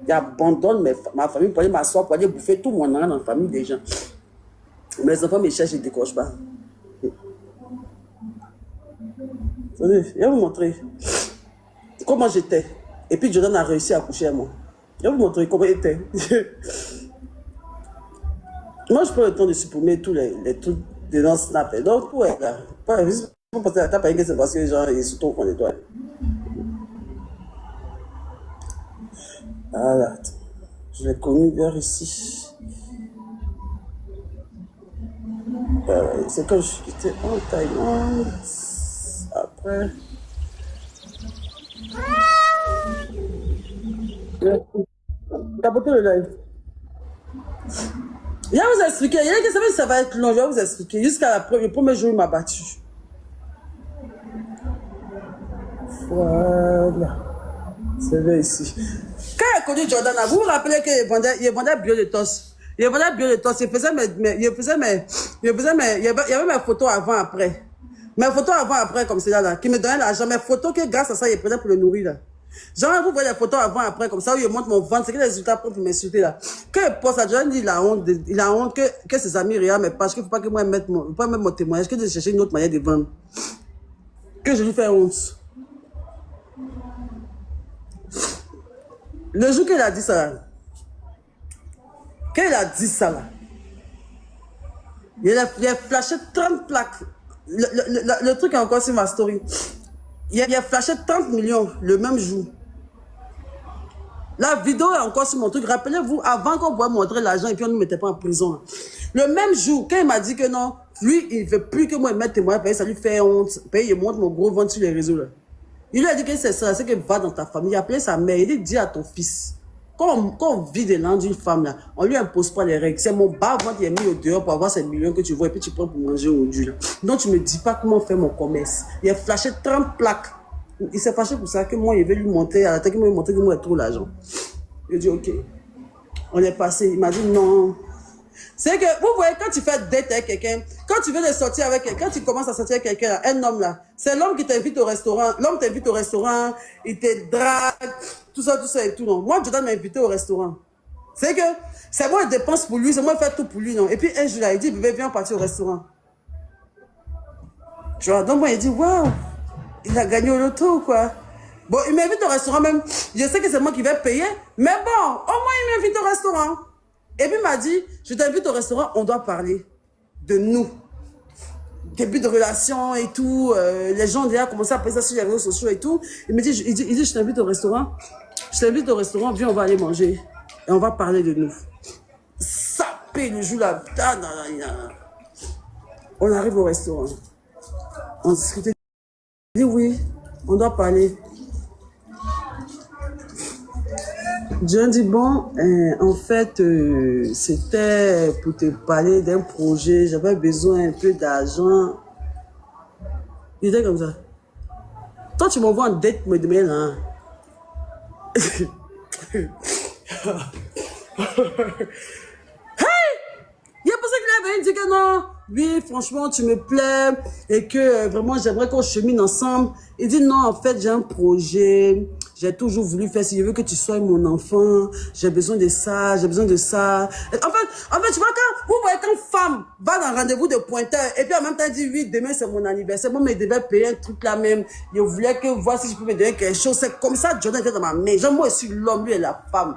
J'abandonne ma famille pour aller m'asseoir, pour aller bouffer tout mon argent dans la famille des gens. Mes enfants me cherchent, je ne décroche pas. Je vais vous montrer comment j'étais. Et puis Jordan a réussi à coucher à moi. Je vais vous montrer comment il était. Moi, je prends le temps de supprimer tous les trucs de dans Snap. Donc, ouais, là. Pas parce que t'as pas c'est parce que les gens, ils sont trop qu'on toi. Voilà. Je l'ai connu vers ici. C'est quand j'étais en Thaïlande. Après. Capotez le live. Je vais vous expliquer. Il y a que ça va être long. Je vais vous expliquer. Jusqu'à le premier jour, il m'a battu. Voilà. C'est là ici. Quand il a connu Jordan, vous vous rappelez qu'il vendait bio de tos. Il vendait bio de tos. Il y avait mes photos avant, après. Mes photos avant, après, comme celle là, qui me donnait l'argent. Mes photos que grâce à ça, il prenait pour le nourrir, là. Genre, vous voyez les photos avant, après, comme ça, où il montre mon ventre, c'est que les résultats pour m'insulter, là. Quand il poste ça, Jordan dit, il a honte que ses amis regardent, mais parce qu'il ne faut pas que moi mette mon témoignage, que de chercher une autre manière de vendre. Que je lui fais honte. Le jour qu'il a dit ça, là, quand il a dit ça, là, il a flashé 30 plaques. Le truc est encore sur ma story. Il a flashé 30 millions le même jour. La vidéo est encore sur mon truc. Rappelez-vous, avant qu'on pouvait montrer l'argent et puis on ne nous mettait pas en prison. Là. Le même jour, quand il m'a dit que non, lui, il ne veut plus que moi mette témoin, ça lui fait honte. Il montre mon gros ventre sur les réseaux. Là. Il lui a dit que c'est ça, c'est que va dans ta famille, appelez sa mère, il dit à ton fils. Quand on vit des langues d'une femme, là, on lui impose pas les règles. C'est mon bas-ventre qui est mis au dehors pour avoir ces millions que tu vois et puis tu prends pour manger aujourd'hui. Là. Donc tu me dis pas comment faire mon commerce. Il a flashé 30 plaques. Il s'est fâché pour ça que moi, il veut lui monter à la tête, qu'il m'a montré que moi, j'ai trop l'argent. Il a dit, ok. On est passé. Il m'a dit, non. C'est que, vous voyez, quand tu fais date avec quelqu'un, quand tu veux de sortir avec quelqu'un, quand tu commences à sortir avec quelqu'un, un homme là, c'est l'homme qui t'invite au restaurant. L'homme t'invite au restaurant, il te drague, tout ça et tout, non. Moi, Jordan m'a invité au restaurant. C'est que, c'est moi, je dépense pour lui, c'est moi, je fais tout pour lui, non. Et puis, un jour là, il dit, bébé, viens partir au restaurant. Tu vois, donc moi, il dit, waouh, il a gagné au loto, quoi. Bon, il m'invite au restaurant même. Je sais que c'est moi qui vais payer, mais bon, au moins, il m'invite au restaurant. Et puis il m'a dit, je t'invite au restaurant, on doit parler de nous. Début de relation et tout. Les gens déjà commencé à passer ça sur les réseaux sociaux et tout. Il me dit, je t'invite au restaurant. Je t'invite au restaurant, viens, on va aller manger. Et on va parler de nous. Sapé le jour là. On arrive au restaurant. On discutait. Il dit oui, on doit parler. Je dis bon, en fait, c'était pour te parler d'un projet, j'avais besoin un peu d'argent. Il était comme ça. Toi, tu m'envoies en dette pour me demander là. Il y a pour ça qu'il avait dit que non, oui, franchement, tu me plais et que vraiment, j'aimerais qu'on chemine ensemble. Il dit non, en fait, j'ai un projet. J'ai toujours voulu faire, si je veux que tu sois mon enfant, j'ai besoin de ça, j'ai besoin de ça. En fait, tu vois, quand vous voyez qu'une femme va dans un rendez-vous de pointeur et puis en même temps dit oui, demain c'est mon anniversaire, moi, mais je devais payer un truc là même. Je voulais que voir si je pouvais me donner quelque chose. C'est comme ça, Jordan était dans ma main. Genre, moi, je suis l'homme, lui et la femme.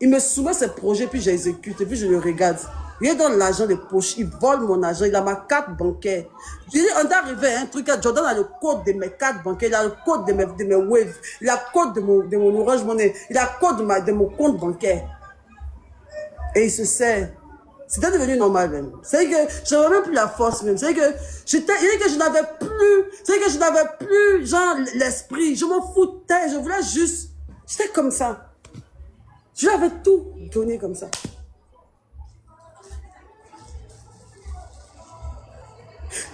Il me soumet ses projets, puis j'exécute, et puis je le regarde. Il donne l'argent de poche, il vole mon argent, il a ma carte bancaire. Je dis, on est arrivé à un truc, Jordan a le code de mes cartes bancaires, il a le code de mes waves, il a le code de mon Orange Money, il a le code de mon compte bancaire. Et il se sert. C'était devenu normal même. C'est que je n'avais même plus la force même. C'est que je n'avais plus, genre, l'esprit. Je m'en foutais, je voulais juste, j'étais comme ça. Je lui avais tout donné comme ça.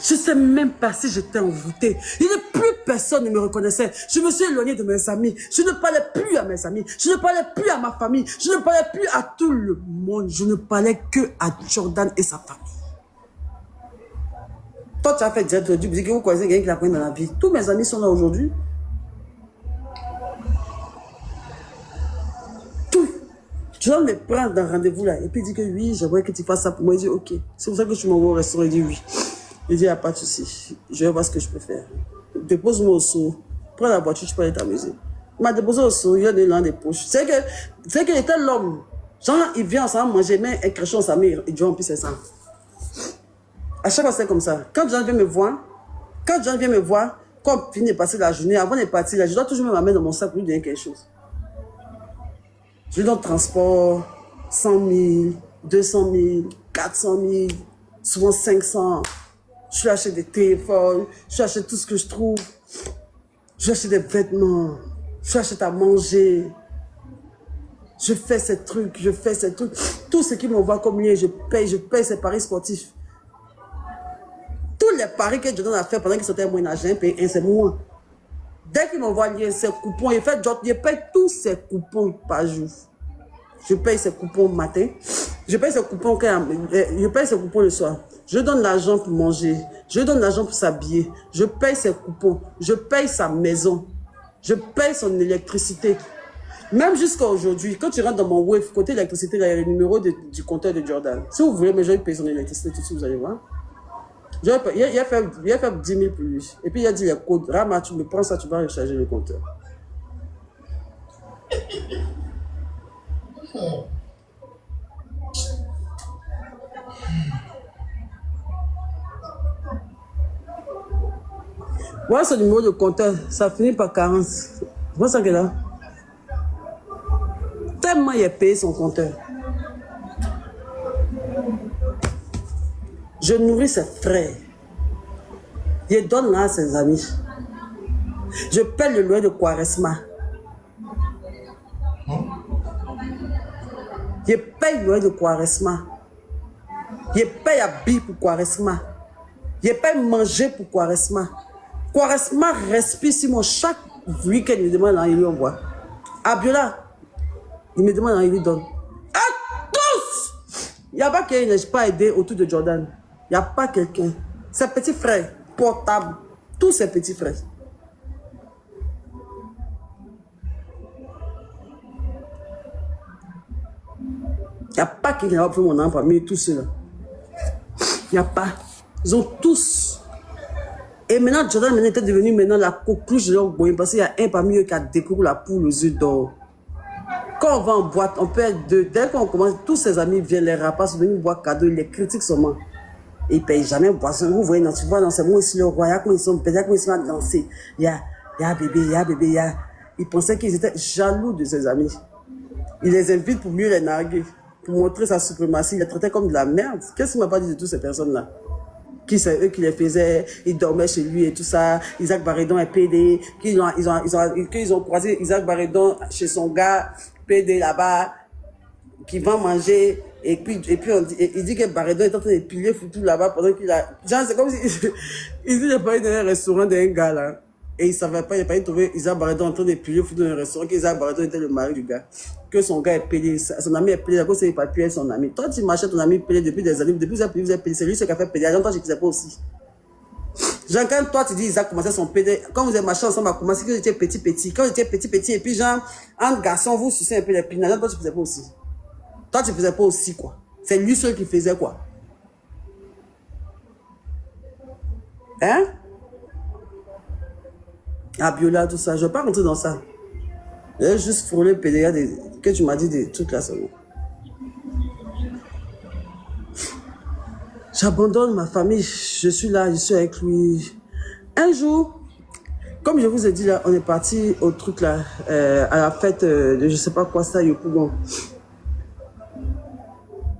Je ne sais même pas si j'étais envoûtée. Il n'y a plus personne ne me reconnaissait. Je me suis éloignée de mes amis. Je ne parlais plus à mes amis. Je ne parlais plus à ma famille. Je ne parlais plus à tout le monde. Je ne parlais que à Jordan et sa famille. Toi, tu as fait direct du que vous connaissez quelqu'un qui l'a connu dans la vie. Tous mes amis sont là aujourd'hui. Tout. Jordan me prend d'un rendez-vous là. Et puis il dit que oui, j'aimerais que tu fasses ça pour moi. Il dit ok. C'est pour ça que tu m'envoies au restaurant. Il dit oui. Il dit, il n'y a pas de souci. Je vais voir ce que je peux faire. Dépose-moi au seau. Prends la voiture, tu peux aller t'amuser. Il m'a déposé au seau, il y a des langues des poches. C'est qu'il était l'homme. Genre, il vient ensemble manger, mais un crachon, sa mère, il doit remplir ses sangs. À chaque fois, c'est comme ça. Quand John vient me voir, quand on finit de passer la journée, avant de partir, là, je dois toujours me ramener dans mon sac pour lui donner quelque chose. Je lui donne transport, 100 000, 200 000, 400 000, souvent 500. Je lui achète des téléphones, je lui achète tout ce que je trouve. Je lui achète des vêtements, je lui achète à manger. Je fais ces trucs, Tout ce qui m'envoie comme lien, je paye ses paris sportifs. Tous les paris que Jordan a fait pendant qu'il sortait moi, j'ai payé c'est moi. Dès qu'il m'envoie ses coupons, il paye tous ses coupons par jour. Je paye ses coupons matin, je paye ses coupons le soir. Je donne l'argent pour manger, je donne l'argent pour s'habiller, je paye ses coupons, je paye sa maison, je paye son électricité. Même jusqu'à aujourd'hui, quand tu rentres dans mon Wave, côté électricité, là, il y a le numéro du compteur de Jordan. Si vous voulez, mais je vais payer son électricité tout de suite, vous allez voir. Il a fait 10 000 pour lui. Et puis il a dit les codes, Rama, tu me prends ça, tu vas recharger le compteur. Voilà ce numéro de compteur, ça finit par 40. C'est pour ça que là, tellement il a payé son compteur. Je nourris ses frères. Je donne là à ses amis. Je paie le loyer de Quaresma. Je paye le loyer de Quaresma. Je paye habiller pour Quaresma. Je paye manger pour Quaresma. Quaresma respire sur moi chaque week-end. Il me demande il lui envoie. Abiola, il me demande il lui donne. À tous! Il n'y a pas quelqu'un qui n'a pas aidé autour de Jordan. Il n'y a pas quelqu'un. Ses petits frères, portables, tous ses petits frères. Il n'y a pas quelqu'un qui a pris mon nom parmi tous ceux-là. Il n'y a pas. Ils ont tous. Et maintenant, Jordan était devenu la coqueluche de leur boy parce qu'il y a un parmi eux qui a découvert la poule aux œufs d'or. Quand on va en boîte, on peut être deux. Dès qu'on commence, tous ses amis viennent, les rapaces, venir boire cadeau, ils les critiquent seulement. Ils ne payent jamais boisson. Vous voyez, tu vois, dans ces mots ici, le roi, il y a comment ils sont pédés, comment ils sont à danser. Il y a bébé. Ils pensaient qu'ils étaient jaloux de ses amis. Il les invite pour mieux les narguer, pour montrer sa suprématie. Il les traitait comme de la merde. Qu'est-ce qu'il m'a pas dit de toutes ces personnes-là? Qui c'est eux qui les faisaient, ils dormaient chez lui et tout ça. Isaac Barédon est PD, qu'ils ont croisé Isaac Barédon chez son gars, PD là-bas, qui va manger, et puis il dit que Barédon est en train de piler foutu là-bas pendant qu'il a, genre c'est comme si, il dit qu'il a parlé d'un restaurant d'un gars là, et il savait pas, il a pas trouvé Isaac Barédon en train de piler foutu dans un restaurant, qu'Isaac Barédon était le mari du gars. Que son gars est payé, son ami est payé, à cause de ses papiers, son ami. Toi, tu marchais ton ami payé depuis des années, depuis que vous avez payé, c'est lui qui a fait payer. Toi, je ne faisais pas aussi. Genre, quand toi, tu dis, Isaac commençait son PD, quand vous avez marché ensemble, à commencer, quand vous étiez petit, quand vous étiez petit, et puis genre, en garçon, vous sucez un peu les pinages, toi, tu ne faisais pas aussi. Toi, tu ne faisais pas aussi, quoi. C'est lui seul qui faisait, quoi. Hein? Abiola, tout ça, je ne vais pas rentrer dans ça. J'ai juste frôlé le PDA que tu m'as dit des trucs là seulement. J'abandonne ma famille, je suis là, je suis avec lui. Un jour, comme je vous ai dit là, on est parti au truc là, à la fête de je sais pas quoi ça, Yopougon.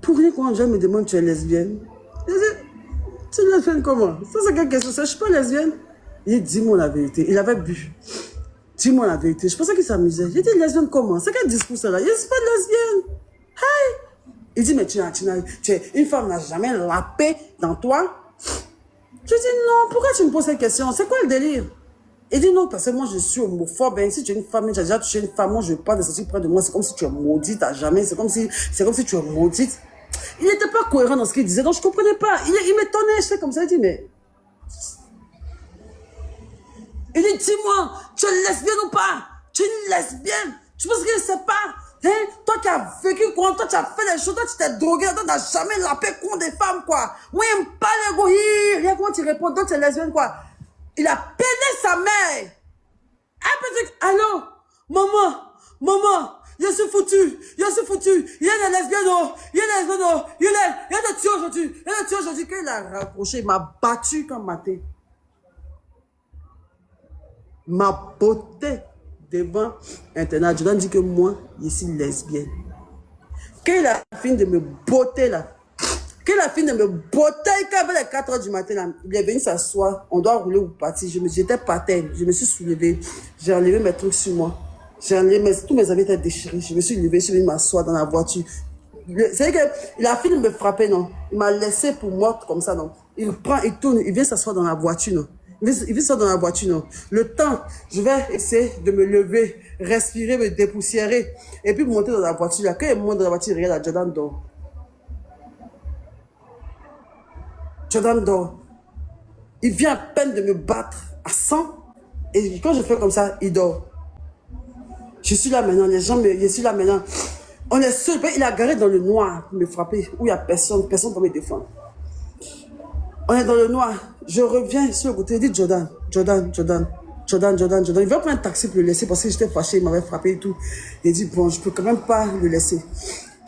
Pour rien quand je me demande tu es lesbienne. Je dis, tu es lesbienne comment? Ça c'est quelque chose, je suis pas lesbienne. Il dit, dis-moi la vérité, il avait bu. Dis-moi la vérité. Je pensais qu'il s'amusait. J'ai dit, lesbienne comment? C'est quel discours ça là? Il dit, c'est pas lesbienne. Hey! Il dit, mais tu es une femme n'a jamais lapé dans toi. Je dis non, pourquoi tu me poses cette question? C'est quoi le délire? Il dit non, parce que moi je suis homophobe. Hein. Si tu es une femme, tu as déjà touché une femme, moi je ne veux pas de sortir près de moi. C'est comme si tu es maudite à jamais. C'est comme si tu es maudite. Il n'était pas cohérent dans ce qu'il disait, donc je ne comprenais pas. Il m'étonnait, je fais comme ça, il dit mais... Il dit, dis-moi, tu es lesbienne ou pas? Tu es une lesbienne? Tu penses qu'il ne sait pas? Hein? Toi qui as vécu quoi? Toi tu as fait des choses, toi tu t'es drogué, toi tu n'as jamais lapé contre des femmes quoi. Moi il me parle égoïste. Regarde comment tu réponds, toi tu es lesbienne quoi. Il a pédé sa mère. Un petit, allô? Maman, je suis foutu. Il y a des lesbiennes, oh. Il y a des lesbiennes, oh. Il y a des tueurs aujourd'hui. Quand il a rapproché, il m'a battu comme maté. Ma beauté devant Internet. Jordan dit que moi, je suis lesbienne. Quand il a fini de me botter là, quand il avait les 4 h du matin, là, il est venu s'asseoir, on doit rouler ou partir. J'étais par terre, je me suis soulevée, j'ai enlevé mes trucs sur moi. Tous mes habits étaient déchirés, je me suis levée, je suis venue m'asseoir dans la voiture. C'est qu'il a fini de me frapper, non. Il m'a laissé pour morte comme ça, non. Il prend, il tourne, il vient s'asseoir dans la voiture, non. Il vient s'asseoir dans la voiture, non. Le temps, je vais essayer de me lever, respirer, me dépoussiérer, et puis monter dans la voiture. Là. Quand il monte dans la voiture, il regarde Jordan dort. Jordan dort. Il vient à peine de me battre à 100, et quand je fais comme ça, il dort. Je suis là maintenant, je suis là maintenant. On est seul, il a garé dans le noir pour me frapper, où il n'y a personne pour me défendre. On est dans le noir, je reviens sur le côté, il dit Jordan. Il va prendre un taxi pour le laisser parce que j'étais fâché, il m'avait frappé et tout. Il dit bon, je peux quand même pas le laisser.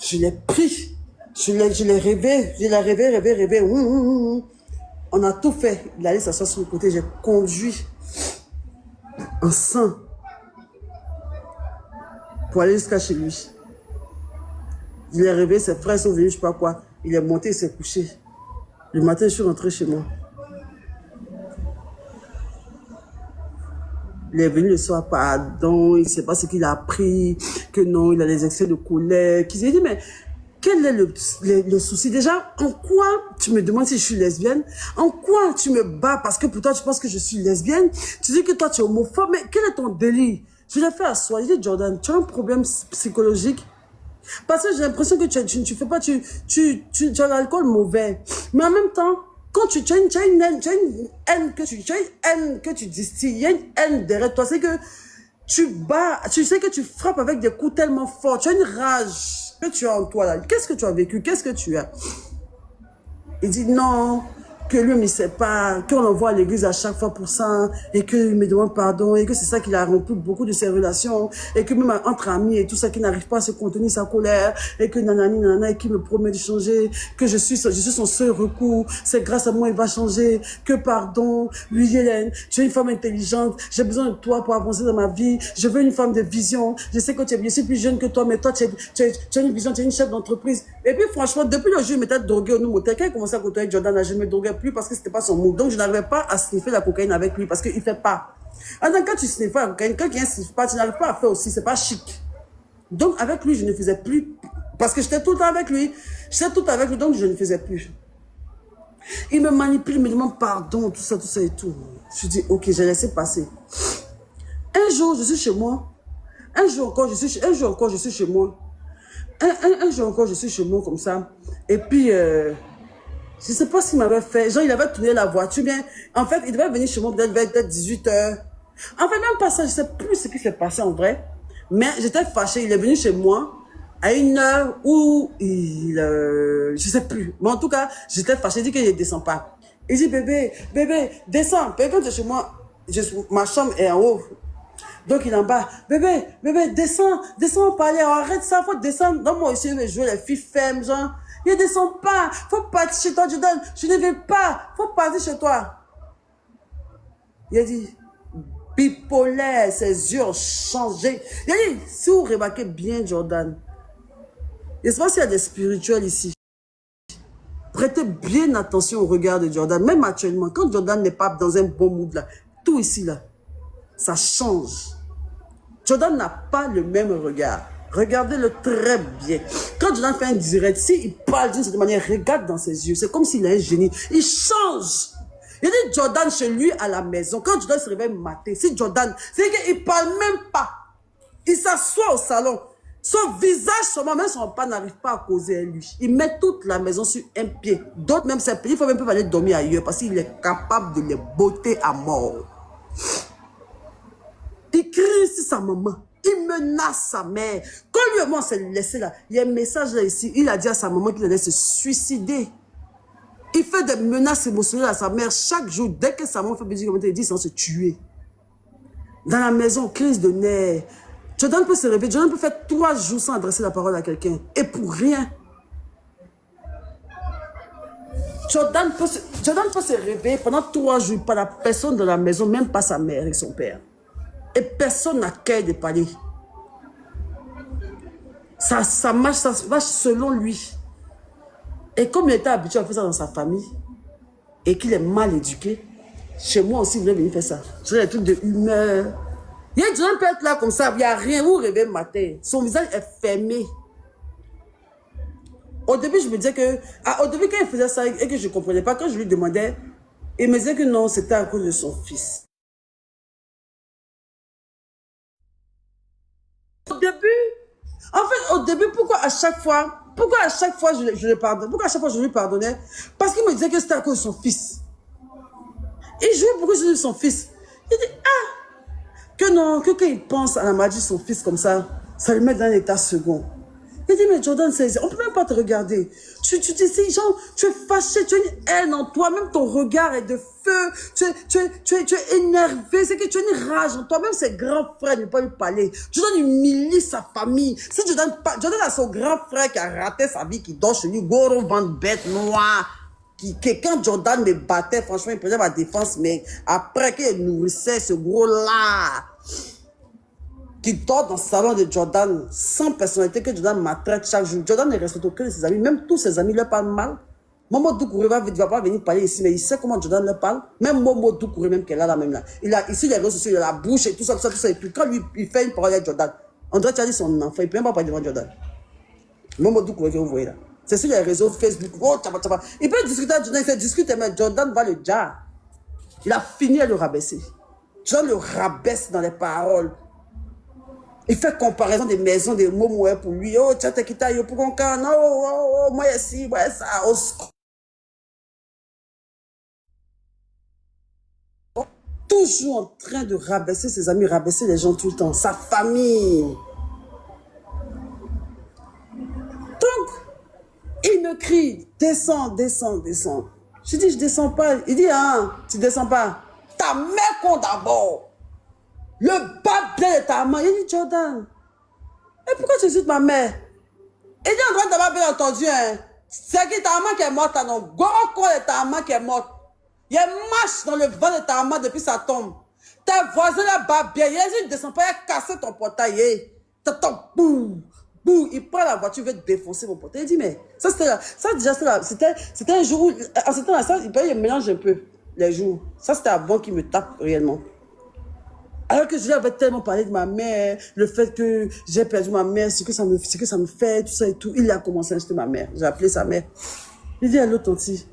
Je l'ai pris, je l'ai rêvé. On a tout fait. Il allait s'asseoir sur le côté, j'ai conduit en sang pour aller jusqu'à chez lui. Il est rêvé, ses frères sont venus, je sais pas quoi. Il est monté, il s'est couché. Le matin, je suis rentré chez moi. Il est venu le soir, pardon, il ne sait pas ce qu'il a pris, que non, il a des excès de colère. Il s'est dit, mais quel est le souci? Déjà, en quoi tu me demandes si je suis lesbienne? En quoi tu me bats parce que pour toi, tu penses que je suis lesbienne? Tu dis que toi, tu es homophobe, mais quel est ton délire? Je l'ai fait asseoir. Je dis, Jordan, tu as un problème psychologique? Parce que j'ai l'impression que tu fais pas, tu as l'alcool mauvais. Mais en même temps, quand tu as une haine que tu distilles, il y a une haine derrière toi. C'est que tu bats, tu sais que tu frappes avec des coups tellement forts. Tu as une rage que tu as en toi là. Qu'est-ce que tu as vécu? Qu'est-ce que tu as? Il dit non, que lui ne sait pas, qu'on l'envoie à l'église à chaque fois pour ça, et qu'il me demande pardon, et que c'est ça qu'il a rompu beaucoup de ses relations, et que même entre amis et tout ça, qu'il n'arrive pas à se contenir sa colère, et que nanana, et qu'il me promet de changer, que je suis son seul recours, c'est grâce à moi il va changer, que pardon, lui Hélène, tu es une femme intelligente, j'ai besoin de toi pour avancer dans ma vie, je veux une femme de vision, je sais que je suis plus jeune que toi, mais toi tu as une vision, tu es une chef d'entreprise. Et puis franchement, depuis le jour où il m'était drogué au Nouveau, quand il commençait à côtoyer Jordan, là, je ne me droguais plus parce que c'était pas son mood. Donc je n'arrivais pas à sniffer la cocaïne avec lui parce qu'il ne fait pas. Alors quand tu sniffes la cocaïne, quand quelqu'un ne sniffe pas, tu n'arrives pas à faire aussi, c'est pas chic. Donc avec lui, je ne faisais plus parce que j'étais tout le temps avec lui. Donc je ne faisais plus. Il me manipule, il me demande pardon, tout ça et tout. Je dis ok, j'ai laissé passer. Un jour, je suis chez moi. Un jour encore, je suis chez moi. Un jour encore, je suis chez moi comme ça. Et puis, je ne sais pas ce qu'il m'avait fait. Genre, il avait tourné la voiture. Bien, en fait, il devait venir chez moi peut-être vers 18 h. En fait, même pas ça, je ne sais plus ce qui s'est passé en vrai. Mais j'étais fâchée. Il est venu chez moi à une heure où je ne sais plus. Mais en tout cas, j'étais fâchée. Il dit qu'il ne descend pas. Il dit, bébé, descends. Puis quand tu es chez moi, ma chambre est en haut. Donc il est en bas, bébé, descends, parler, arrête ça, faut descendre. Donc moi aussi, je vais jouer les filles fermes, genre, il ne descend pas, faut partir chez toi, Jordan, je ne vais pas, faut partir chez toi. Il a dit, bipolaire, ses yeux ont changé. Il a dit, si vous remarquez bien Jordan, je ne sais pas s'il y a des spirituels ici. Prêtez bien attention au regard de Jordan, même actuellement, quand Jordan n'est pas dans un bon mood là, tout ici là, ça change. Jordan n'a pas le même regard. Regardez-le très bien. Quand Jordan fait un direct, s'il parle d'une certaine manière, regarde dans ses yeux. C'est comme s'il est un génie. Il change. Il dit Jordan chez lui à la maison. Quand Jordan se réveille matin, c'est Jordan. C'est qu'il ne parle même pas. Il s'assoit au salon. Son visage, même son père n'arrive pas à causer à lui. Il met toute la maison sur un pied. D'autres même ses pieds, il faut même pas aller dormir ailleurs parce qu'il est capable de les botter à mort. Il crie sur sa maman. Il menace sa mère. Quand lui et moi on s'est laissé là, il y a un message là ici. Il a dit à sa maman qu'il allait se suicider. Il fait des menaces émotionnelles à sa mère chaque jour. Dès que sa maman fait plaisir, il dit sans se tuer. Dans la maison, crise de nerfs. Jordan peut se réveiller. Jordan peut faire 3 jours sans adresser la parole à quelqu'un. Et pour rien. Jordan peut se réveiller pendant 3 jours par la personne de la maison, même pas sa mère et son père. Et personne n'a qu'à de parler. Ça marche selon lui. Et comme il était habitué à faire ça dans sa famille, et qu'il est mal éduqué, chez moi aussi, il voulait venir faire ça. Je des trucs de humeur. Il y a des gens qui peuvent être là comme ça, il n'y a rien, vous rêvez le matin. Son visage est fermé. Au début, je me disais que... au début, quand il faisait ça et que je ne comprenais pas, quand je lui demandais, il me disait que non, c'était à cause de son fils. Au début, pourquoi à chaque fois je le pardonnais? Pourquoi à chaque fois je lui pardonnais? Parce qu'il me disait que c'était à cause de son fils. Il jouait beaucoup sur son fils. Il dit, que non, que quand il pense à la maladie de son fils comme ça le met dans un état second. Il dit, mais Jordan, on ne peut même pas te regarder. Tu es fâché, tu as une haine en toi, même ton regard est de feu, tu es énervé, c'est que tu as une rage en toi, même ses grands frères ne peuvent pas lui parler. Jordan humilie sa famille. Si Jordan a son grand frère qui a raté sa vie, qui dort chez lui, gros ventre bête noire, quand Jordan me battait, franchement, il prenait ma défense, mais après qu'il nourrissait ce gros-là, qui dort dans le salon de Jordan, sans personnalité, que Jordan maltraite chaque jour. Jordan ne respecte aucun de ses amis, même tous ses amis leur parlent mal. Momo Doucouré ne va pas venir parler ici, mais il sait comment Jordan leur parle. Même Momo Doucouré, même qu'elle a là même là. Il a ici les réseaux sociaux, il a la bouche et tout ça. Et puis quand lui, il fait une parole avec Jordan, on dirait qu'il a dit son enfant, il ne peut même pas parler devant Jordan. Momo Doucouré que vous voyez là. C'est sur les réseaux Facebook. Oh, tchaba. Il peut discuter avec Jordan, il fait discuter, mais Jordan va le dire. Il a fini à le rabaisser. Jordan le rabaisse dans les paroles. Il fait comparaison des maisons, des mots pour lui. Oh, tiens, t'es quitté, yo, pour qu'on canne. Oh, moi, ici, moi, ça. Toujours en train de rabaisser ses amis, rabaisser les gens tout le temps. Sa famille. Donc, il me crie, descends. Je dis, je descends pas. Il dit, tu descends pas. Ta mère compte d'abord. Le bas de ta main. Il dit, Jordan, et pourquoi tu insultes ma mère? Il dit, en droit d'avoir bien entendu, c'est qui ta maman qui est morte, non? Gros con de ta maman qui est morte. Il y a une marche dans le vent de ta maman depuis sa tombe. Ta voisin là-bas, bien, il ne descend pas, il a cassé ton portail. T'entends, boum. Il prend la voiture, il veut défoncer mon portail. Il dit, mais ça c'était un jour où, en ce temps-là, il mélange un peu les jours. Ça, c'était avant qu'il me tape réellement. Alors que je lui avais tellement parlé de ma mère, le fait que j'ai perdu ma mère, ce que ça me fait, tout ça et tout. Il a commencé à insulter ma mère. J'ai appelé sa mère. Il dit, allô, tonti.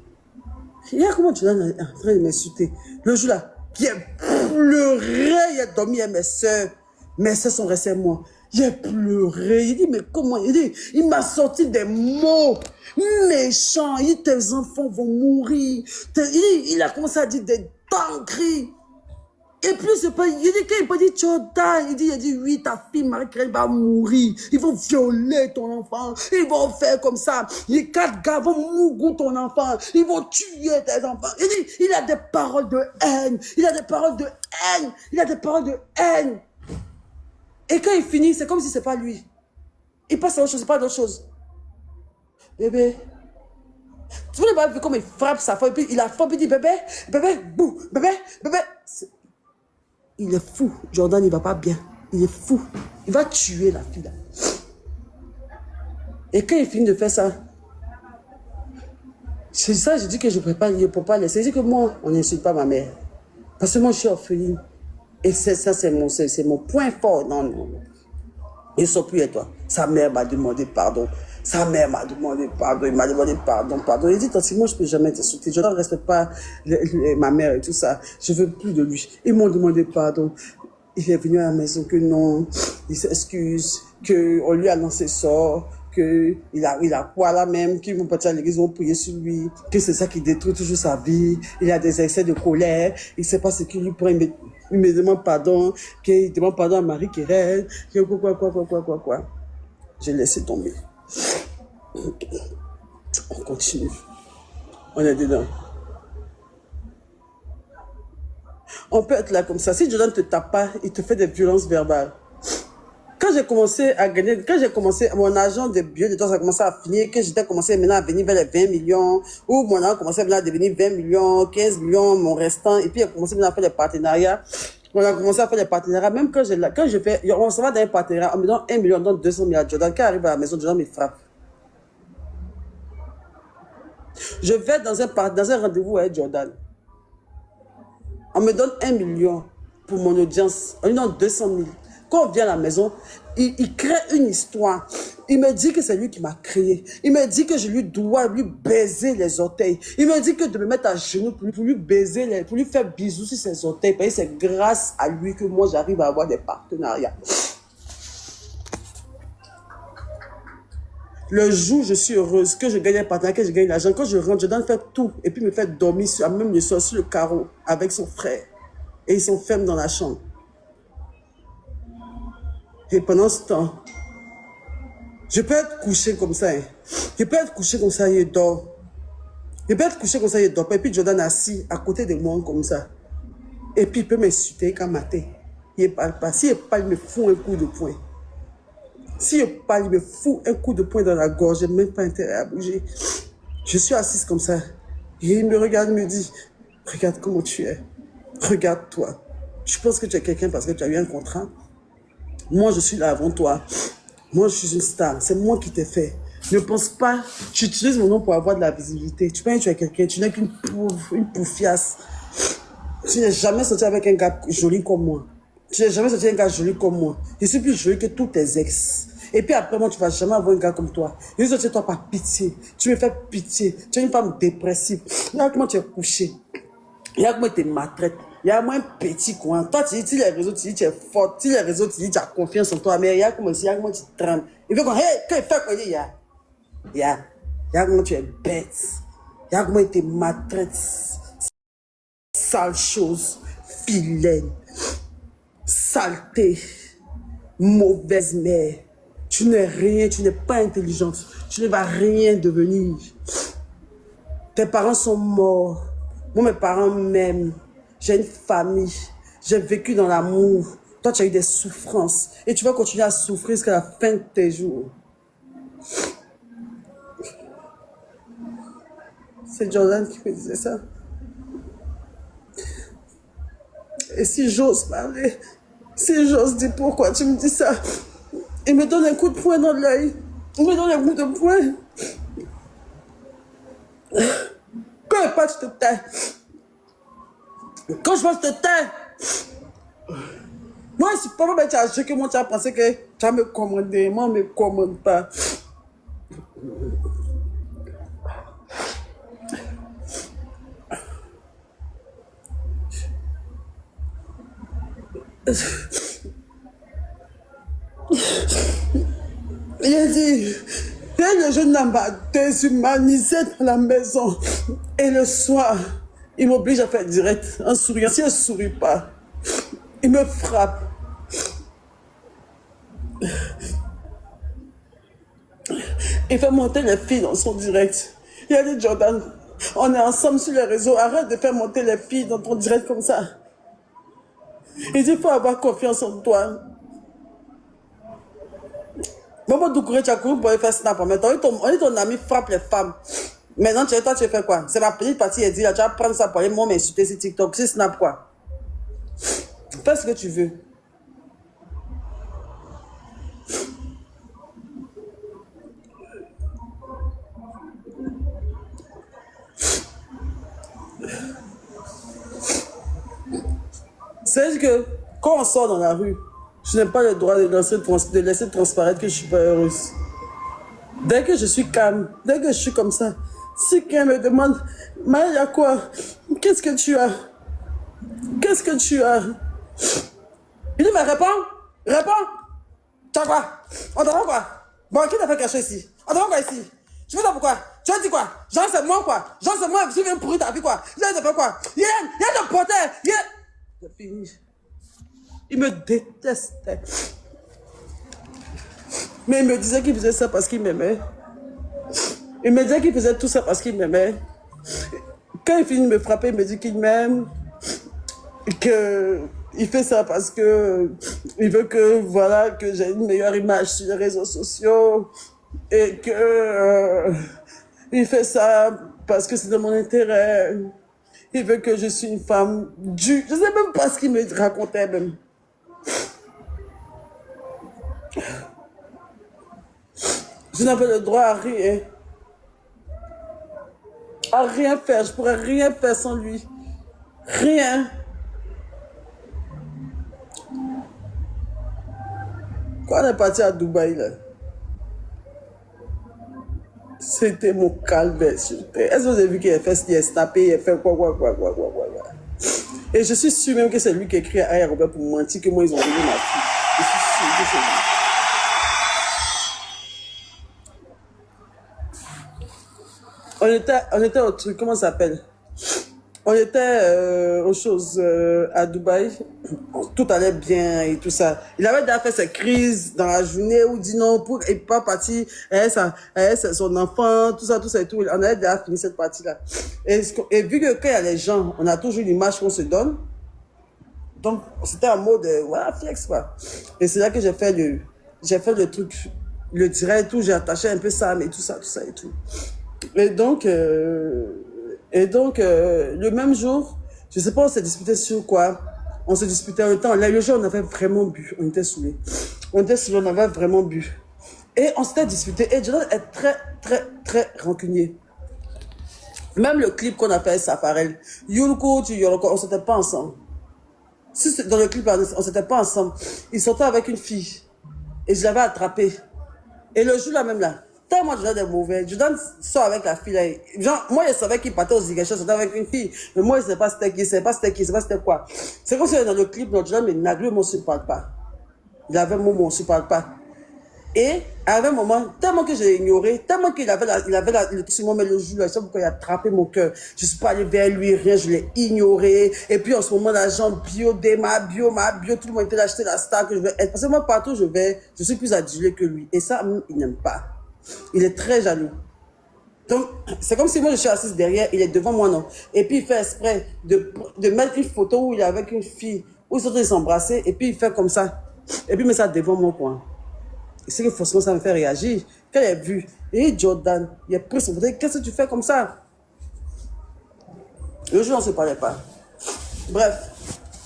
Regarde comment tu es en train de m'insulter. Le jour là, il a pleuré, il a dormi avec mes soeurs. Mes soeurs sont restées avec moi. Il a pleuré. Il dit, mais comment? Il dit, il m'a sorti des mots méchants. Il dit, tes enfants vont mourir. Il a commencé à dire des dingueries. Et plus, il dit, quand il peut dire Jordan, il dit, oui, ta fille Marie-Claire va mourir. Ils vont violer ton enfant. Ils vont faire comme ça. Les 4 gars vont mourir ton enfant. Ils vont tuer tes enfants. Il dit, il a des paroles de haine. Il a des paroles de haine. Et quand il finit, c'est comme si c'est pas lui. Il passe à autre chose, c'est pas d'autre chose. Bébé. Tu vois, pas vu comme il frappe sa femme, et puis il a frappé, il dit, bébé, bou, bébé. Il est fou. Jordan, il va pas bien. Il est fou. Il va tuer la fille là. Et quand il finit de faire ça, c'est ça, je dis que je ne peux pas laisser. Je dis que moi, on n'insulte pas ma mère. Parce que moi, je suis orpheline. Et ça, c'est mon point fort. Non. Ils ne sont plus avec toi. Sa mère m'a demandé pardon. Sa mère m'a demandé pardon, il m'a demandé pardon. Il dit, Tanti, moi, je peux jamais t'insulter. Je ne respecte pas ma mère et tout ça. Je veux plus de lui. Ils m'ont demandé pardon. Il est venu à la maison que non, il s'excuse, qu'on lui a lancé sort, qu'il a quoi là même, qu'ils vont partir à l'église, ils vont prier sur lui, que c'est ça qui détruit toujours sa vie. Il a des excès de colère, il ne sait pas ce qu'il lui prend, il me demande pardon, qu'il demande pardon à Marie-Kérène, que quoi. J'ai laissé tomber. On continue. On est dedans. On peut être là comme ça. Si Jordan ne te tape pas, il te fait des violences verbales. Quand j'ai commencé à gagner, mon argent de bio de temps, ça a commencé à finir, que j'étais commencé maintenant à venir vers les 20 millions, ou mon argent commençait à devenir 20 millions, 15 millions, mon restant, et puis il a commencé maintenant à faire des partenariats. On a commencé à faire des partenariats, même quand je fais, on se va dans un partenariat, on me donne 1 million, on donne 200 000 à Jordan. Quand il arrive à la maison, Jordan me frappe. Je vais dans un rendez-vous avec Jordan. On me donne 1 million pour mon audience. On lui donne 200 000. Quand on vient à la maison, il crée une histoire. Il me dit que c'est lui qui m'a créé. Il me dit que je lui dois lui baiser les orteils. Il me dit que de me mettre à genoux pour lui baiser, pour lui faire bisous sur ses orteils. Parce que c'est grâce à lui que moi j'arrive à avoir des partenariats. Le jour où je suis heureuse, que je gagne un partenaire, que je gagne l'argent, quand je rentre, je donne faire tout et puis me faire dormir même le soir sur le carreau avec son frère. Et ils sont fermes dans la chambre. Et pendant ce temps, je peux être couché comme ça. Hein. Je peux être couché comme ça, il dort. Je peux être couché comme ça, il dort. Et puis Jordan assis à côté de moi comme ça. Et puis il peut m'insulter quand matin. Il ne parle pas. S'il parle, il me fout un coup de poing. Si je parle, il me fout un coup de poing dans la gorge, je n'ai même pas intérêt à bouger. Je suis assise comme ça. Et il me regarde, il me dit, regarde comment tu es. Regarde-toi. Tu penses que tu es quelqu'un parce que tu as eu un contrat? Moi, je suis là avant toi. Moi, je suis une star. C'est moi qui t'ai fait. Ne pense pas, tu utilises mon nom pour avoir de la visibilité. Tu penses que tu es quelqu'un, tu n'es qu'une poufiasse. Tu n'es jamais sorti avec un gars joli comme moi. Tu n'es jamais sorti avec un gars joli comme moi. Je suis plus joli que tous tes ex. Et puis après, moi, tu ne vas jamais avoir un gars comme toi. Je suis sorti toi par pitié. Tu me fais pitié. Tu es une femme dépressive. Regarde comment tu es couché. Regarde comment tu es maltraite. Il y a moins un petit coin. Toi, tu dis, les réseaux, tu dis, tu es forte. Si les réseaux, tu dis, tu as confiance en toi. Mais regarde comment tu trembles. Il fait comme, hey, quand il fait quoi, il y a. Regarde comment tu es bête. Regarde comment il te maltraite. Sale chose. Vilaine. Saleté. Mauvaise mère. Tu n'es rien, tu n'es pas intelligente. Tu ne vas rien devenir. Tes parents sont morts. Moi, mes parents m'aiment. J'ai une famille. J'ai vécu dans l'amour. Toi, tu as eu des souffrances. Et tu vas continuer à souffrir jusqu'à la fin de tes jours. C'est Jordan qui me disait ça. Et si j'ose parler, si j'ose dire pourquoi tu me dis ça, il me donne un coup de poing dans l'œil. Il me donne un coup de poing. Quand je parle, je te tais. Quand je parle, je te tais. Moi, si papa tu as acheté que moi, tu as pensé que tu as me commandé. Moi, on ne me commande pas. Il a dit, le jeune homme m'a déshumanisé dans la maison. Et le soir, il m'oblige à faire direct en souriant. Si elle ne sourit pas, il me frappe. Il fait monter les filles dans son direct. Il a dit, Jordan, on est ensemble sur les réseaux. Arrête de faire monter les filles dans ton direct comme ça. Il dit, il faut avoir confiance en toi. Maman Doucouré, tu as couru pour aller faire snap. Maintenant, on dit ton ami frappe les femmes. Maintenant, toi, tu fais quoi? C'est la petite partie, elle dit, là, tu vas prendre ça pour aller m'insulter sur TikTok. C'est snap quoi? Fais ce que tu veux. C'est juste que quand on sort dans la rue, je n'ai pas le droit de laisser transparaître que je ne suis pas heureuse. Dès que je suis calme, dès que je suis comme ça, si quelqu'un me demande, Maya, il y a quoi? Qu'est-ce que tu as? Qu'est-ce que tu as? Il dit, mais réponds, réponds. Tu as quoi? On t'entend quoi? Bon, qui t'a fait cacher ici? On t'entend quoi ici? Tu veux ça pourquoi? Tu as dit quoi? Genre, c'est moi quoi? Genre, c'est moi, tu viens pourrir ta vie quoi? Tu as fait quoi? Il y a le poteur, C'est fini. Il me détestait. Mais il me disait qu'il faisait ça parce qu'il m'aimait. Il me disait qu'il faisait tout ça parce qu'il m'aimait. Quand il finit de me frapper, il me dit qu'il m'aime. Qu'il fait ça parce que il veut que, voilà, que j'ai une meilleure image sur les réseaux sociaux. Et que il fait ça parce que c'est de mon intérêt. Il veut que je suis une femme dure. Je sais même pas ce qu'il me racontait même. Je n'avais le droit à rien. À rien faire. Je pourrais rien faire sans lui. Rien. Quand on est parti à Dubaï, là, c'était mon calvaire. Est-ce que vous avez vu qu'il a fait ce qu'il a snappé, il a fait quoi. Et je suis sûr même que c'est lui qui a écrit à Aya Robert pour mentir que moi, ils ont volé ma fille. Je suis sûr que c'est lui. On était au truc, comment ça s'appelle? On était aux choses à Dubaï. Tout allait bien et tout ça. Il avait déjà fait ses crises dans la journée où il dit non, pour il n'est pas parti, son enfant, tout ça et tout. On avait déjà fini cette partie-là. Et vu que quand il y a les gens, on a toujours l'image qu'on se donne. Donc, c'était un mode, voilà, flex, quoi. Et c'est là que j'ai fait le truc, le direct, tout, j'ai attaché un peu ça, mais tout ça et tout. Et donc, le même jour, je sais pas, on s'est disputé sur quoi. On se disputait le temps. Là, le jour, on avait vraiment bu. On était saoulés. On avait vraiment bu. Et on s'était disputé. Et Jordan est très, très, très rancunier. Même le clip qu'on a fait, Safarel, Yulko, on s'était pas ensemble. Si dans le clip, on s'était pas ensemble. Il sortait avec une fille. Et je l'avais attrapé. Et le jour là même là, tellement Jordan est mauvais. Jordan sort avec la fille là. Genre, moi, je savais qu'il partait aux Zigachas, sortait avec une fille. Mais moi, je ne sais pas c'était qui, je ne sais pas c'était quoi. C'est comme si dans le clip, notre Jordan, mais Naglou, moi, je ne parle pas. Il avait mon mot, je ne parle pas. Et, à un moment, tellement que j'ai ignoré, tellement qu'il avait le truc sur moi, mais le jour là, je sais pourquoi il a attrapé mon cœur. Je ne suis pas allé vers lui, rien, je l'ai ignoré. Et puis, en ce moment, l'agent bio, tout le monde était acheté la star que je vais être. Parce que moi, partout je vais, je suis plus adulé que lui. Et ça, il n'aime pas. Il est très jaloux. Donc, c'est comme si moi je suis assise derrière, il est devant moi, non. Et puis il fait exprès de mettre une photo où il est avec une fille, où ils sont en train de s'embrasser, et puis il fait comme ça. Et puis il met ça devant moi, quoi. Et c'est que forcément ça me fait réagir. Quand il a vu, et Jordan, il a pris son photo, qu'est-ce que tu fais comme ça? Le jour, on ne se parlait pas. Bref.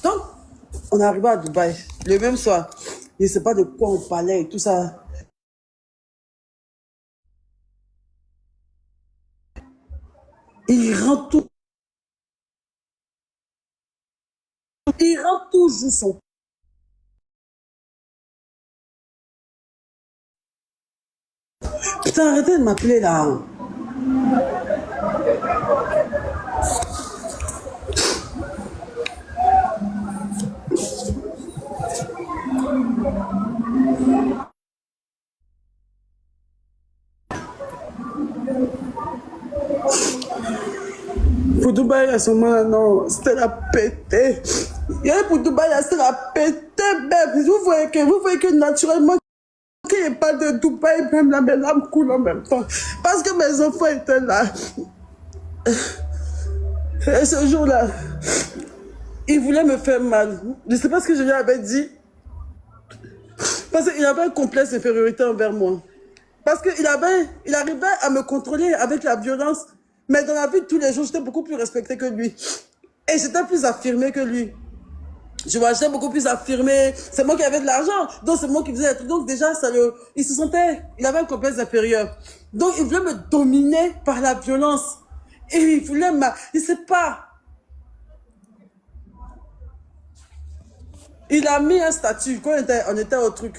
Donc, on est arrivé à Dubaï, le même soir. Je ne sais pas de quoi on parlait et tout ça. Il rend toujours son. Putain, arrêtez de m'appeler là. Pour Dubaï, à ce moment-là, non, c'était la pété. Pour Dubaï, c'était la pété, même. Vous voyez que naturellement, qu'il n'y ait pas de Dubaï, même la larme coule en même temps. Parce que mes enfants étaient là. Et ce jour-là, il voulait me faire mal. Je ne sais pas ce que je lui avais dit. Parce qu'il avait un complexe d'infériorité envers moi. Parce qu'il arrivait à me contrôler avec la violence. Mais dans la vie de tous les jours, j'étais beaucoup plus respectée que lui. Et j'étais plus affirmée que lui. Je vois, j'étais beaucoup plus affirmée. C'est moi qui avais de l'argent. Donc, c'est moi qui faisais des trucs. Donc, déjà, il avait un complexe inférieur. Donc, il voulait me dominer par la violence. Et il voulait il sait pas. Il a mis un statut quand on était au truc.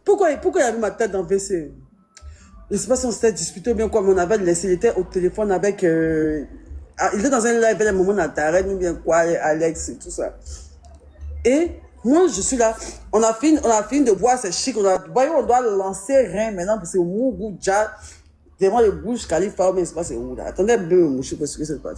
Pourquoi il a mis ma tête dans le WC? Je sais pas si on s'était disputé ou bien quoi, mais on avait laissé, il était au téléphone avec, il était dans un live, à un moment, Nathalie, ou bien quoi, Alex et tout ça. Et moi, je suis là. On a fini de boire, c'est chic. On doit lancer rien maintenant parce que c'est Mougou Dja. Devant le bouche, Khalifa, mais c'est pas c'est où là. Attendez, je sais pas ce que c'est parti.